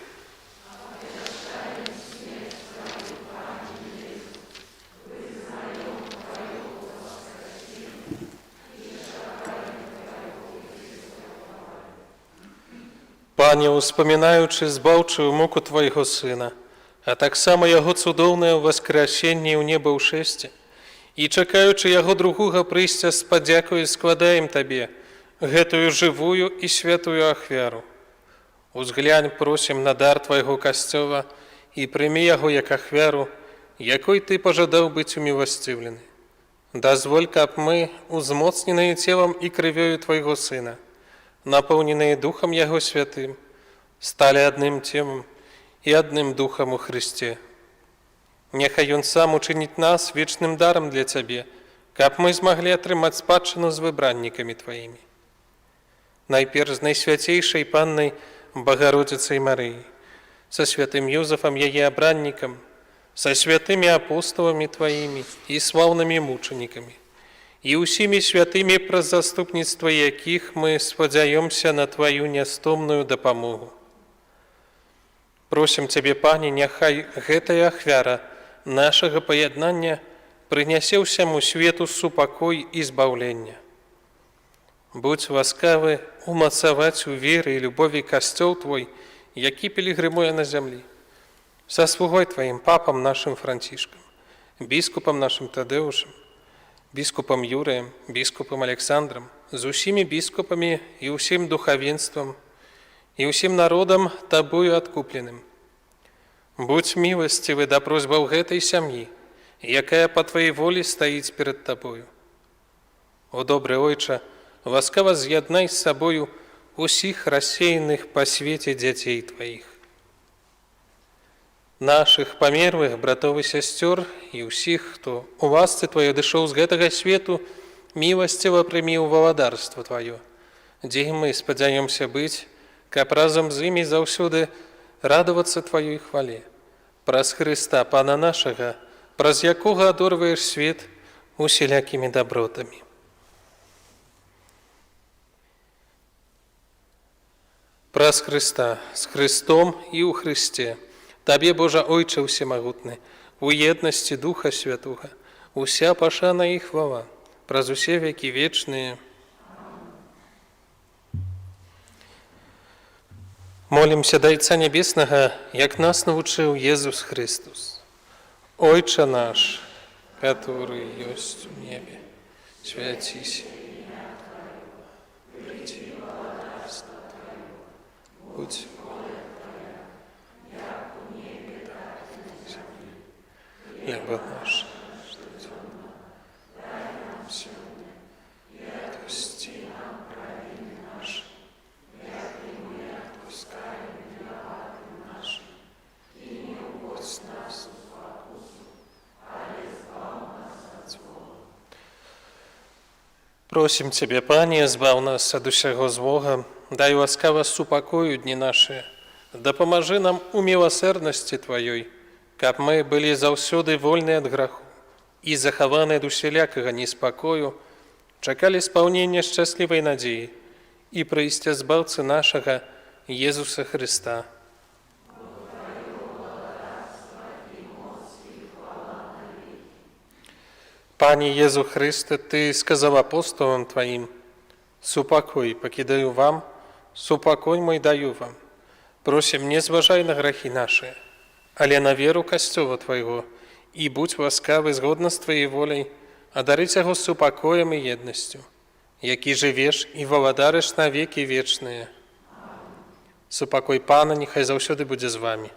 Пане, успамінаючы збаўчую муку Твайго Сына, а таксама Яго цудоўнае ўваскрасенне ў неба ў шэсце, і чакаючы Яго другога прыйсця з падзякою складаем Табе гэтую жывую і святую ахвяру. Узглянь, просім, на дар Твайго Касцёла і прымі яго як ахвяру, якой Ты пажадаў быць уміласцівлены. Дазволь, каб мы, узмоцненыя целам і крывёю Твайго Сына, напоўненыя Духам Яго Святым, сталі адным целам і адным Духам у Христе. Няхай Ён сам учыніць нас вечным дарам для Цябе, каб мы змаглі атрымаць спадчыну з выбраннікамі Тваімі. Найперш з найсвяцейшай Паннай Богородицей Марыі, са святым Юзафам яе абраннікам, са святымі апосталамі Тваімі і слаўнымі мучанікамі, і ўсімі святымі, праз заступніцтва якіх мы спадзяёмся на Тваю нястомную дапамогу. Просім Цябе, Пане, няхай гэтая ахвяра нашага паяднання прынясе ўсяму свету супакой і збаўлення. Будь ласкавы умацаваць у веры і любові Касцёл Твой, які пілігрымуе на зямлі, са слугой Тваім папам нашым Францішкам, біскупам нашым Тадэушам, біскупам Юрыем, біскупам Александрам, з усімі біскупамі і ўсім духавенствам, і ўсім народам Табою адкупленым. Будь міласцівы да просьбаў гэтай сям'і, якая па Тваёй волі стаіць перад Табою. О, добры Ойча, ласкава з'яднай з сабою усіх рассеяных па свеце дзяцей Тваіх. Нашых памерлых братоў і сясцёр і ўсіх, хто у ласцы Тваёй адышоў з гэтага свету, міласціва прымі ў валадарства Тваё, дзе мы спадзяёмся быць, каб разам з імі заўсёды радавацца Тваёй хвале. Праз Хрыста, Пана нашага, праз якога адорваеш свет усялякімі дабротамі. Праз Хрыста, з Христом і ў Христе, Табе, Божа Ойча ўсемагутны, у еднасці Духа Святога, уся пашана і хвала, праз усе векі вечныя. Молімся да Отца Небеснага, як нас навучыў Езус Христос. Ойча наш, который ёсць у небе, свяціся. Будь хлеба наш, отпусти нам провины наши, як и мы отпускаем виноватым нашим, и не уводь нас в покусу, а избав нас от зла. Просим Тебе, Пане, збав нас ад усяго злога, дай ласкава супакою дні наши, дапамажы нам у міласэрнасці Тваёй, каб мы былі заўсёды вольныя ад граху і захаваныя ад усялякага неспакою, чакалі спаўнення шчаслівай надзеі і прыйсця збаўцы нашага Езуса Христа. Пане Езу Христе, Ты сказав апостолам Твоим: «Супакой покидаю вам, супакой мой даю вам. Просим, не зважай на грахи наши, але на веру Касцёла Твайго, і будь ласкавы згодна з Твоей воляй, адарыць яго супакоем і еднасцю, які жывеш і валадарыш на векі вечныя. Супакой Пана нехай заўсёды будзе з вами.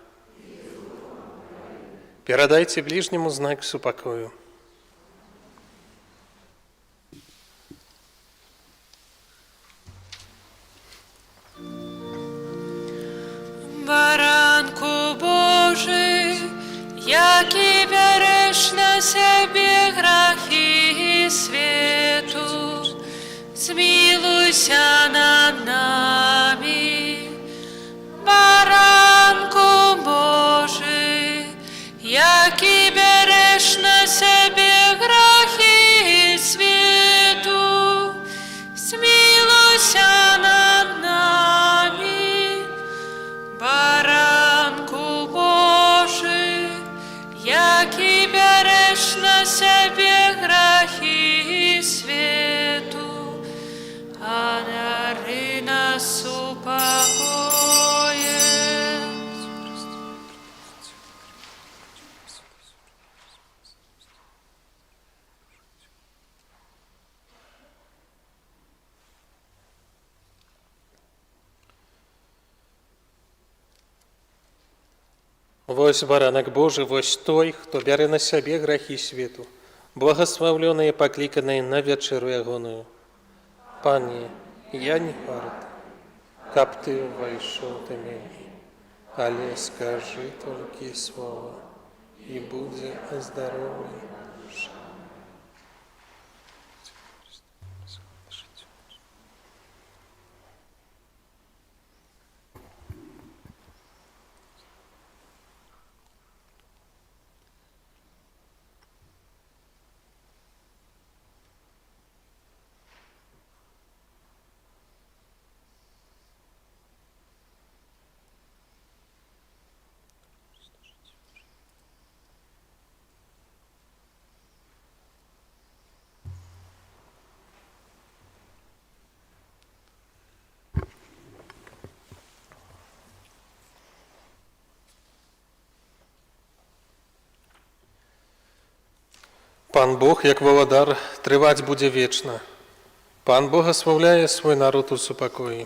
Перадайце ближнему знак супакою». Баранку Божий, які береш на себе грахи свету, змилуйся над нами. Баранку Божий, які береш на себе грахи свету, змилуйся над нами. нас упокоит. Вось баранак Божы, вось той, хто бярэ на сябе грахі свету, благословленыя, пакліканыя на вячэру ягоную. Пане, я не варт, каб ты ўвайшоў да мяне, але скажы толькі слова, і будзе аздароўлены. Пан Бог, як валадар, трываць будзе вечна. Пан благословляе свой народ у супакоі.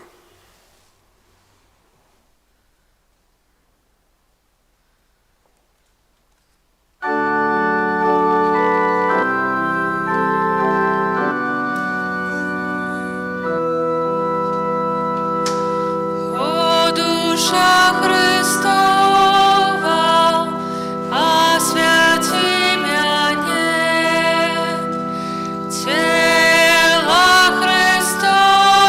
О, душа Христова, освяти мяне, тело Христова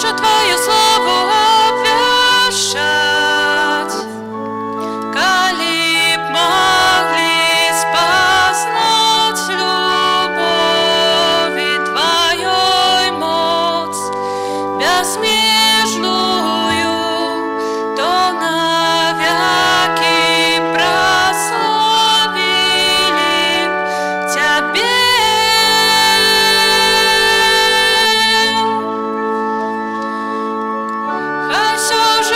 хочу Твою славу обвещать. Коли б могли спаснуть любови Твоей моц безмежную, то навеки прославили Тебе. Хай все живое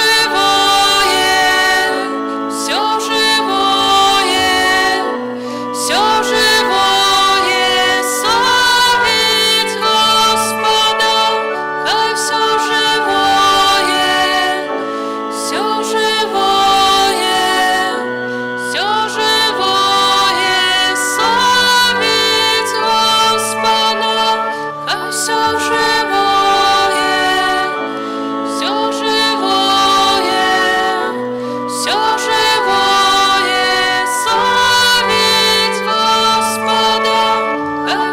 славить Господа. Хай все живое славить Господа. Хай все живое славить Господа. Хай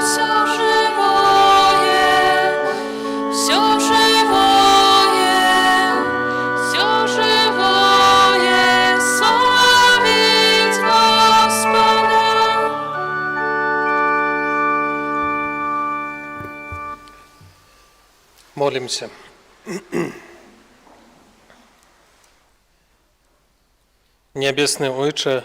все живое славить Господа. Молимся. Небесны Ойче,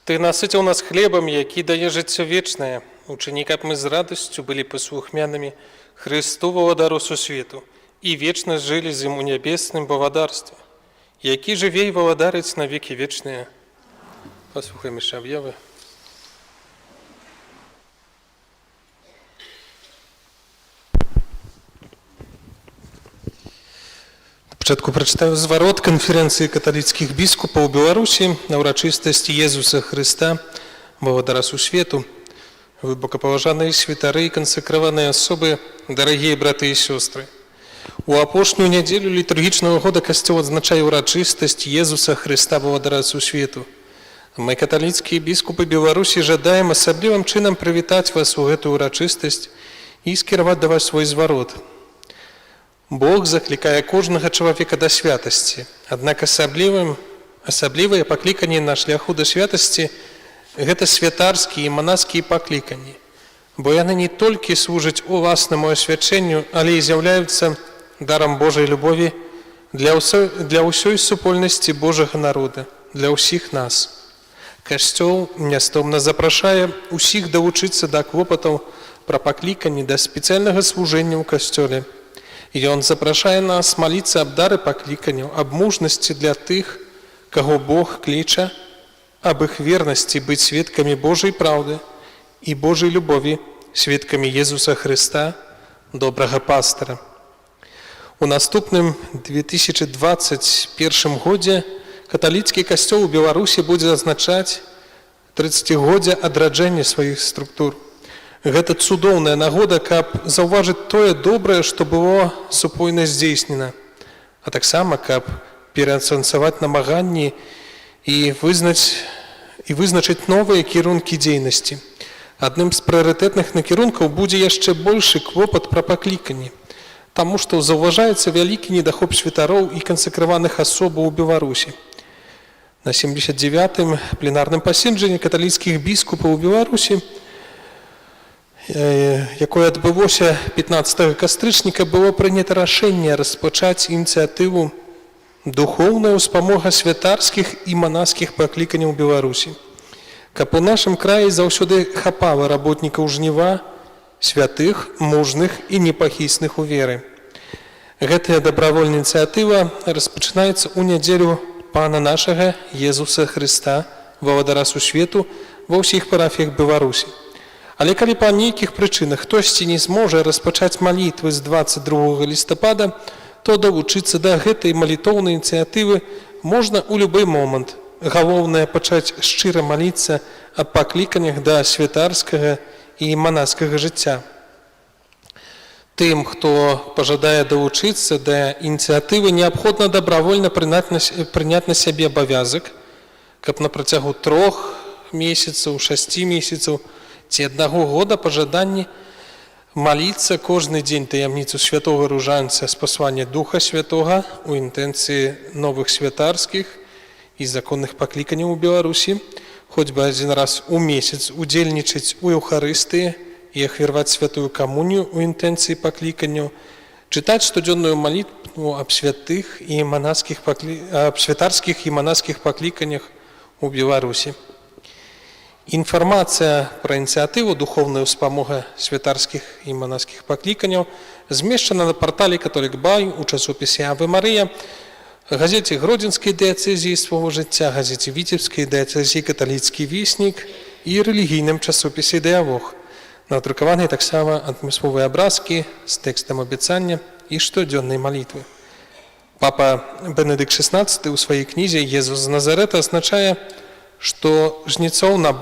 Ты насытил нас хлебом, які дае жыццё вечнае. Учыні, каб мы з радасцю былі паслухмянымі Христу валадару сусвету і вечна жылі з ім у нябесным валадарстве, які жыве і валадарыць на векі вечныя. Паслухаем яшчэ аб'явы. Спачатку прачытаю зварот канферэнцыі каталіцкіх біскупаў Беларусі на ўрачыстасці Езуса Хрыста, валадара сусвету. Глыбокапаважаныя святары і кансакраваныя асобы, дарагія браты і сёстры. У апошнюю нядзелю літургічнага года касцёл адзначае ўрачыстасць Езуса Хрыста, валадара сусвету. Мы, каталіцкія біскупы Беларусі, жадаем асаблівым чынам прывітаць вас у гэтую ўрачыстасць і скіраваць да вас свой зварот. Бог заклікае кожнага чалавека да святасці, аднак асаблівае пакліканне на шляху да святасці – гэта святарскія і манаскія пакліканні, бо яны не толькі служаць уласнаму асвячэнню, але і з'яўляюцца дарам Божай любові для ўсёй супольнасці Божага народа, для ўсіх нас. Касцёл нястомна запрашае ўсіх далучыцца да клопатаў пра пакліканні, да спецыяльнага служэння ў касцёле. І Ён запрашае нас маліцца аб дары пакліканняў, аб мужнасці для тых, каго Бог кліча, аб іх вернасці быць сведкамі Божай праўды і Божай любові, сведкамі Езуса Хрыста, добрага пастара. У наступным 2021 годзе каталіцкі касцёл у Беларусі будзе адзначаць 30-годдзе адраджэння сваіх структур. Гэта цудоўная нагода, каб заўважыць тое добрае, што было супольна здзейснена, а таксама, каб пераасэнсаваць намаганні і вызначыць новыя кірункі дзейнасці. Адным з прыярытэтных накірункаў будзе яшчэ большы клопат пра пакліканні, таму што заўважаецца вялікі недахоп святароў і кансакраваных асобаў у Беларусі. На 79-м пленарным паседжанні каталіцкіх біскупаў у Беларусі, якое адбылося 15 кастрычніка, было прынята рашэнне распачаць ініцыятыву «Духоўная ўспамога святарскіх і манаскіх пакліканняў Беларусі», каб у нашым краі заўсёды хапала работнікаў жніва, святых, мужных і непахісных у веры. Гэтая дабравольная ініцыятыва распачынаецца ў нядзелю Пана нашага Езуса Хрыста, валадара сусвету, ва ўсіх парафіях Беларусі. Але калі па нейкіх прычынах хтосьці не зможа распачаць малітвы з 22 лістапада, то далучыцца да гэтай малітоўнай ініцыятывы можна ў любы момант. Галоўнае пачаць шчыра маліцца аб пакліканнях да святарскага і манаскага жыцця. Тым, хто пажадае далучыцца да ініцыятывы, неабходна дабравольна прыняць на сябе абавязак, каб на працягу 3 месяцаў, 6 месяцаў ці 1 года па жаданні Маліцца кожны дзень таямніцу святого Różańca з паслання Духа Святога у інтэнцыі новых святарскіх і законных пакліканняў у Беларусі, хоць бы адзін раз у месяц удзельнічаць у Еўхарыстыі і ахвярваць святую камунію у інтэнцыі пакліканняў, чытаць штодзённую малітву аб святых і аб святарскіх і манаскіх пакліканнях у Беларусі. Інфармацыя пра ініцыятыву «Духовная ўспамога святарскіх і манаскіх пакліканняў» змешчана на партале «Католік Бай», у часопісе «Аве Марыя», газеце Гродзенскай дыяцэзіі свого жыцця, газеце Віцебскай дыяцэзіі «Каталіцкі віснік» і рэлігійным часопісе «Дыявог». Надрукаваныя таксама адмысловыя абразкі з тэкстам абяцання і штодзённай малітвы. Папа Бенедыкт XVI у сваёй кнізе «Езус з Назарэта» азначае, што жніцоў на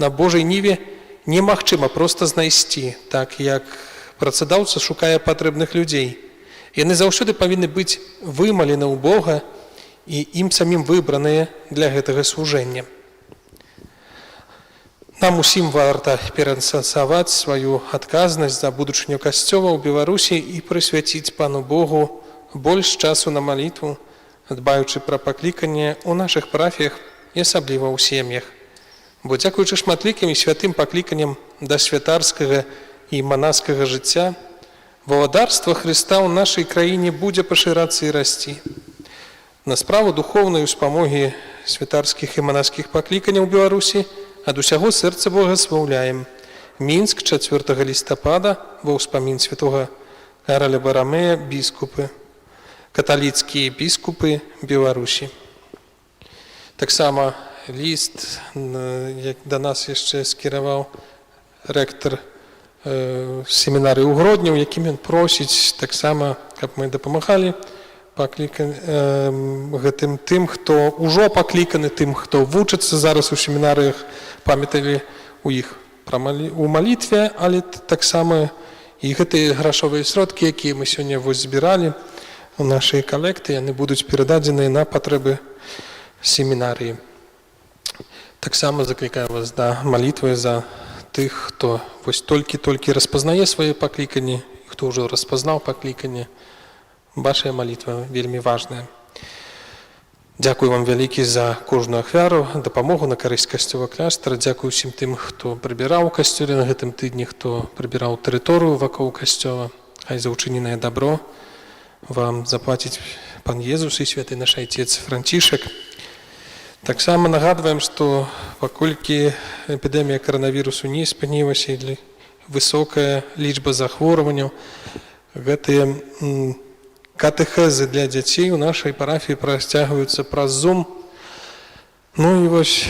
Божай ніве немагчыма проста знайсці, так як працадаўца шукае патрэбных людзей. Яны заўсёды павінны быць вымалены ў Бога і ім самім выбраныя для гэтага служэння. Нам усім варта пераасэнсаваць сваю адказнасць за будучыню Касцёла ў Беларусі і прысвяціць Пану Богу больш часу на малітву, дбаючы пра пакліканне ў нашых парафіях і асабліва ў сем'ях. Бо дзякуючы шматлікім і святым пакліканням да святарскага і манаскага жыцця, валадарства Хрыста ў нашай краіне будзе пашырацца і расці. На справу духоўнай успамогі святарскіх і манаскіх пакліканняў у Беларусі ад усяго сэрца благаслаўляем. Мінск, 4 лістапада, ва ўспамін святога Караля Барамея, біскупы. Каталіцкія біскупы Беларусі. Таксама ліст да нас яшчэ скіраваў рэктар семінарыі ў Гродні, у якім ён просіць таксама, каб мы дапамагалі гэтым тым, хто ўжо пакліканы, тым, хто вучыцца зараз у семінарыях, памяталі у іх у малітве, але таксама і гэтыя грашовыя сродкі, якія мы сёння вось збіралі у нашай калекты, яны будуць перададзеныя на патрэбы семінарыі. Таксама заклікаю вас да малітвы за тых, хто вось толькі распазнае свае пакліканні, хто ўжо распазнаў пакліканне. Ваша малітва вельмі важная. Дзякую вам вялікі за кожную ахвяру, дапамогу на карысць касцёла кляштара. Дзякую усім тым, хто прыбіраў у касцёле на гэтым тыдні, хто прыбіраў тэрыторыю вакол касцёла. Хай за ўчыненае дабро вам заплаціць Пан Езус і святы наш Айцец Францішак. Таксама нагадваем, што паколькі эпідэмія каранавірусу не спынілася і высокая лічба захворванняў, гэтыя катэхезы для дзяцей у нашай парафіі працягваюцца праз Zoom. Ну і вось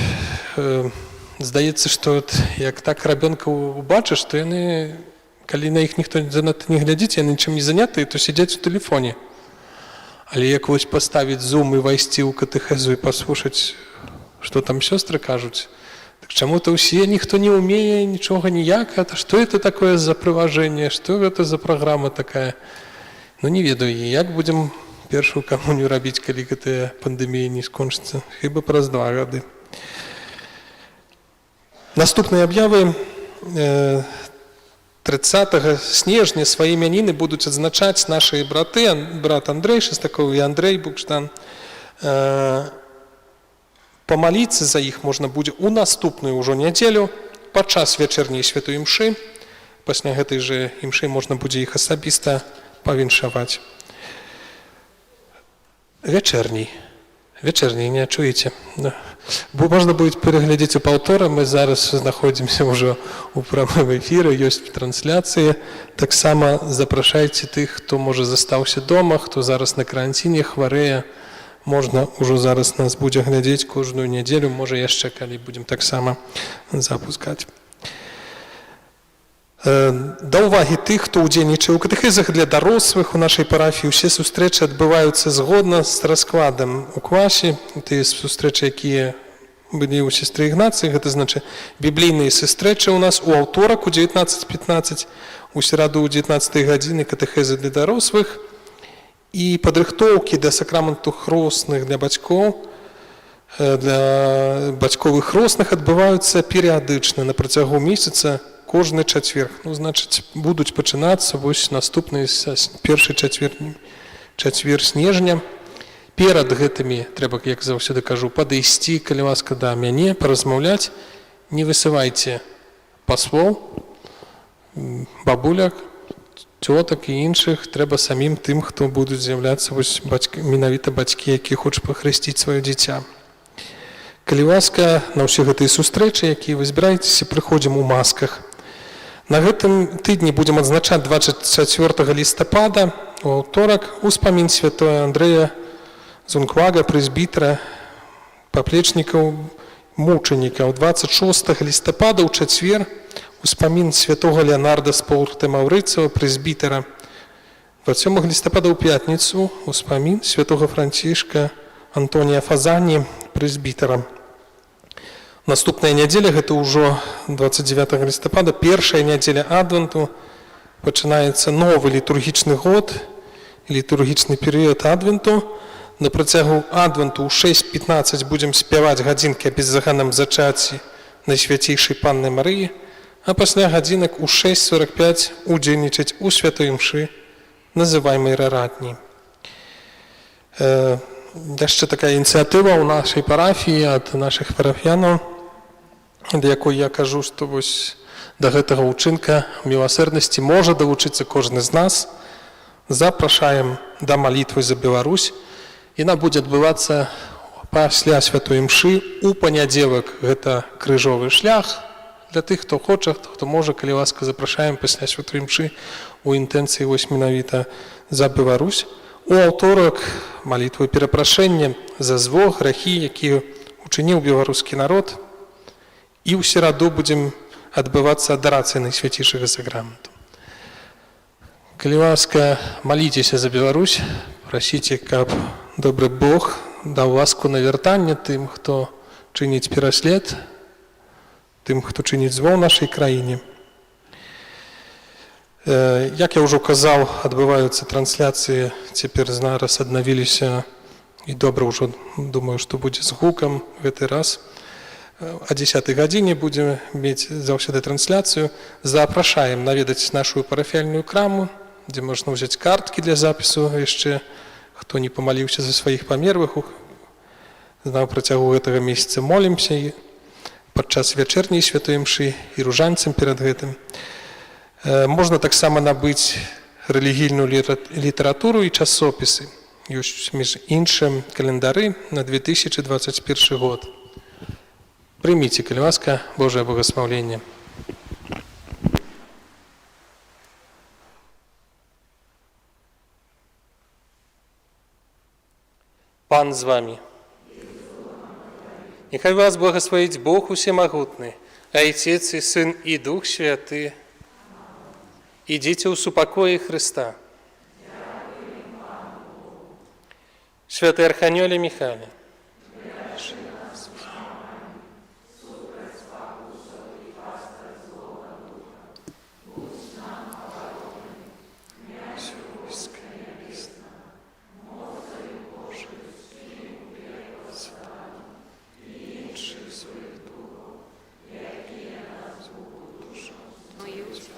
здаецца, што як так рабёнкаў убачыш, што яны, калі на іх ніхто занадта не глядзіць, яны нічым не занятыя, то сядзяць у тэлефоне. Але як вось паставіць Zoom і вайсці ў катэхезу і паслушаць, што там сёстры кажуць, так чаму-то ўсе ніхто не ўмее нічога ніяк, а што это такое за прыважэнне, што гэта за праграма такая? Ну не ведаю, як будзем першую камунію рабіць, калі гэтая пандэмія не скончыцца, хіба праз 2 гады. Наступныя аб'явы. 30 снежня свае імяніны будуць адзначаць нашы браты, брат Андрэй Шестакоў і Андрэй Букштан. Памаліцца за іх можна будзе ў наступную ўжо нядзелю падчас вячэрняй святой імшы. Пасля гэтай жа імшы можна будзе іх асабіста павіншаваць. Вячэрняй, не чуеце? Можна будзе пераглядзець у паўтора, мы зараз знаходзімся ўжо ў прамым эфіры, ёсць трансляцыі. Таксама запрашайце тых, хто можа застаўся дома, хто зараз на каранціне хварэе. Можна ўжо зараз нас будзе глядзець кожную нядзелю, можа яшчэ калі будзем таксама запускаць. Да ўвагі тых, хто ўдзельнічае ў катэхезах для дарослых у нашай парафіі, усе сустрэчы адбываюцца згодна з раскладам у класе. Тыя сустрэчы, якія былі ў сестры Ігнацыі, гэта значыць біблійныя сустрэчы ў нас у аўторак у 19:15, у сераду ў 19 гадзіны катэхезы для дарослых і падрыхтоўкі да сакраменту хросных для бацькоў, для бацьковых хросных адбываюцца перыядычна на працягу месяца. кожны чацвер. Ну, значыць, будуць пачынацца вось наступны першы чацвер снежня. Перад гэтымі трэба, як заўсёды кажу, падысці, калі ласка, да мяне, паразмаўляць. Не высывайце паслоў, бабуляк, цётак і іншых. Трэба самім тым, хто будуць з'яўляцца менавіта бацькі, які хочуць пахрысціць сваё дзіця. Калі ласка, на ўсе гэтыя сустрэчы, якія вы збіраецеся, прыходзім у масках. На гэтым тыдні будзем адзначаць 24 лістапада, у аўторак, успамін святого Андрэя Зунквага, прэзбітара, паплечнікаў, мучанікаў. 26 лістапада, у чацвер, успамін святого Леонарда з Порта-Маўрыцыева, прэзбітара. 27 лістапада ў пятніцу, успамін святого Францішка Антонія Фазані, прэзбітара. Наступная нядзеля, гэта ўжо 29 лістапада, першая нядзеля адвенту, пачынаецца новы літургічны год, літургічны перыяд адвенту. На працягу адвенту ў 6:15 будзем спяваць гадзінкі аб беззаганным зачацці Найсвяцейшай Панны Марыі, а пасля гадзінак у 6:45 удзельнічаць у святой імшы, называемай раратні. Яшчэ такая ініцыятыва ў нашай парафіі ад нашых парафіянаў, да якой я кажу, што вось да гэтага ўчынка міласэрнасці можа далучыцца кожны з нас. Запрашаем да малітвы за Беларусь. Яна будзе адбывацца пасля святой імшы у панядзелак. Гэта крыжовы шлях. Для тых, хто хоча, хто можа, калі ласка, запрашаем пасля святой імшы у інтэнцыі вось менавіта за Беларусь. У аўторак малітву перапрашэння за зло, грахі, якія учыніў беларускі народ. І ў сераду будзем адбывацца адарацыя Найсвяцейшага сакраменту. Калі ласка, маліцеся за Беларусь, прасіце, каб добры Бог даў ласку на вяртанне тым, хто чыніць пераслед, тым, хто чыніць зло ў нашай краіне. Як я ўжо казаў, адбываюцца трансляцыі, цяпер зараз аднавіліся, і добра ўжо, думаю, што будзе з гукам гэты раз. О 10 гадзіне будзем мець заўсёды трансляцыю. Запрашаем наведаць нашу парафіяльную краму, дзе можна ўзяць карткі для запісу яшчэ, хто не памаліўся за сваіх памерлых. На працягу гэтага месяца молімся і падчас вячэрняй святой імшы і ружанцам перад гэтым. Можна таксама набыць рэлігійную літаратуру і часопісы. Ёсць, між іншым, календары на 2021 год. Прыміце, калі ласка, Божае благаслаўленне. Пан з вами. Нехай вас благословить Бог Усемогутный, Отец и Сын и Дух Святый. Идите у супокоя Христа. Святый Архангеле Михаиле,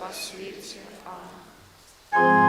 По свете. Аминь.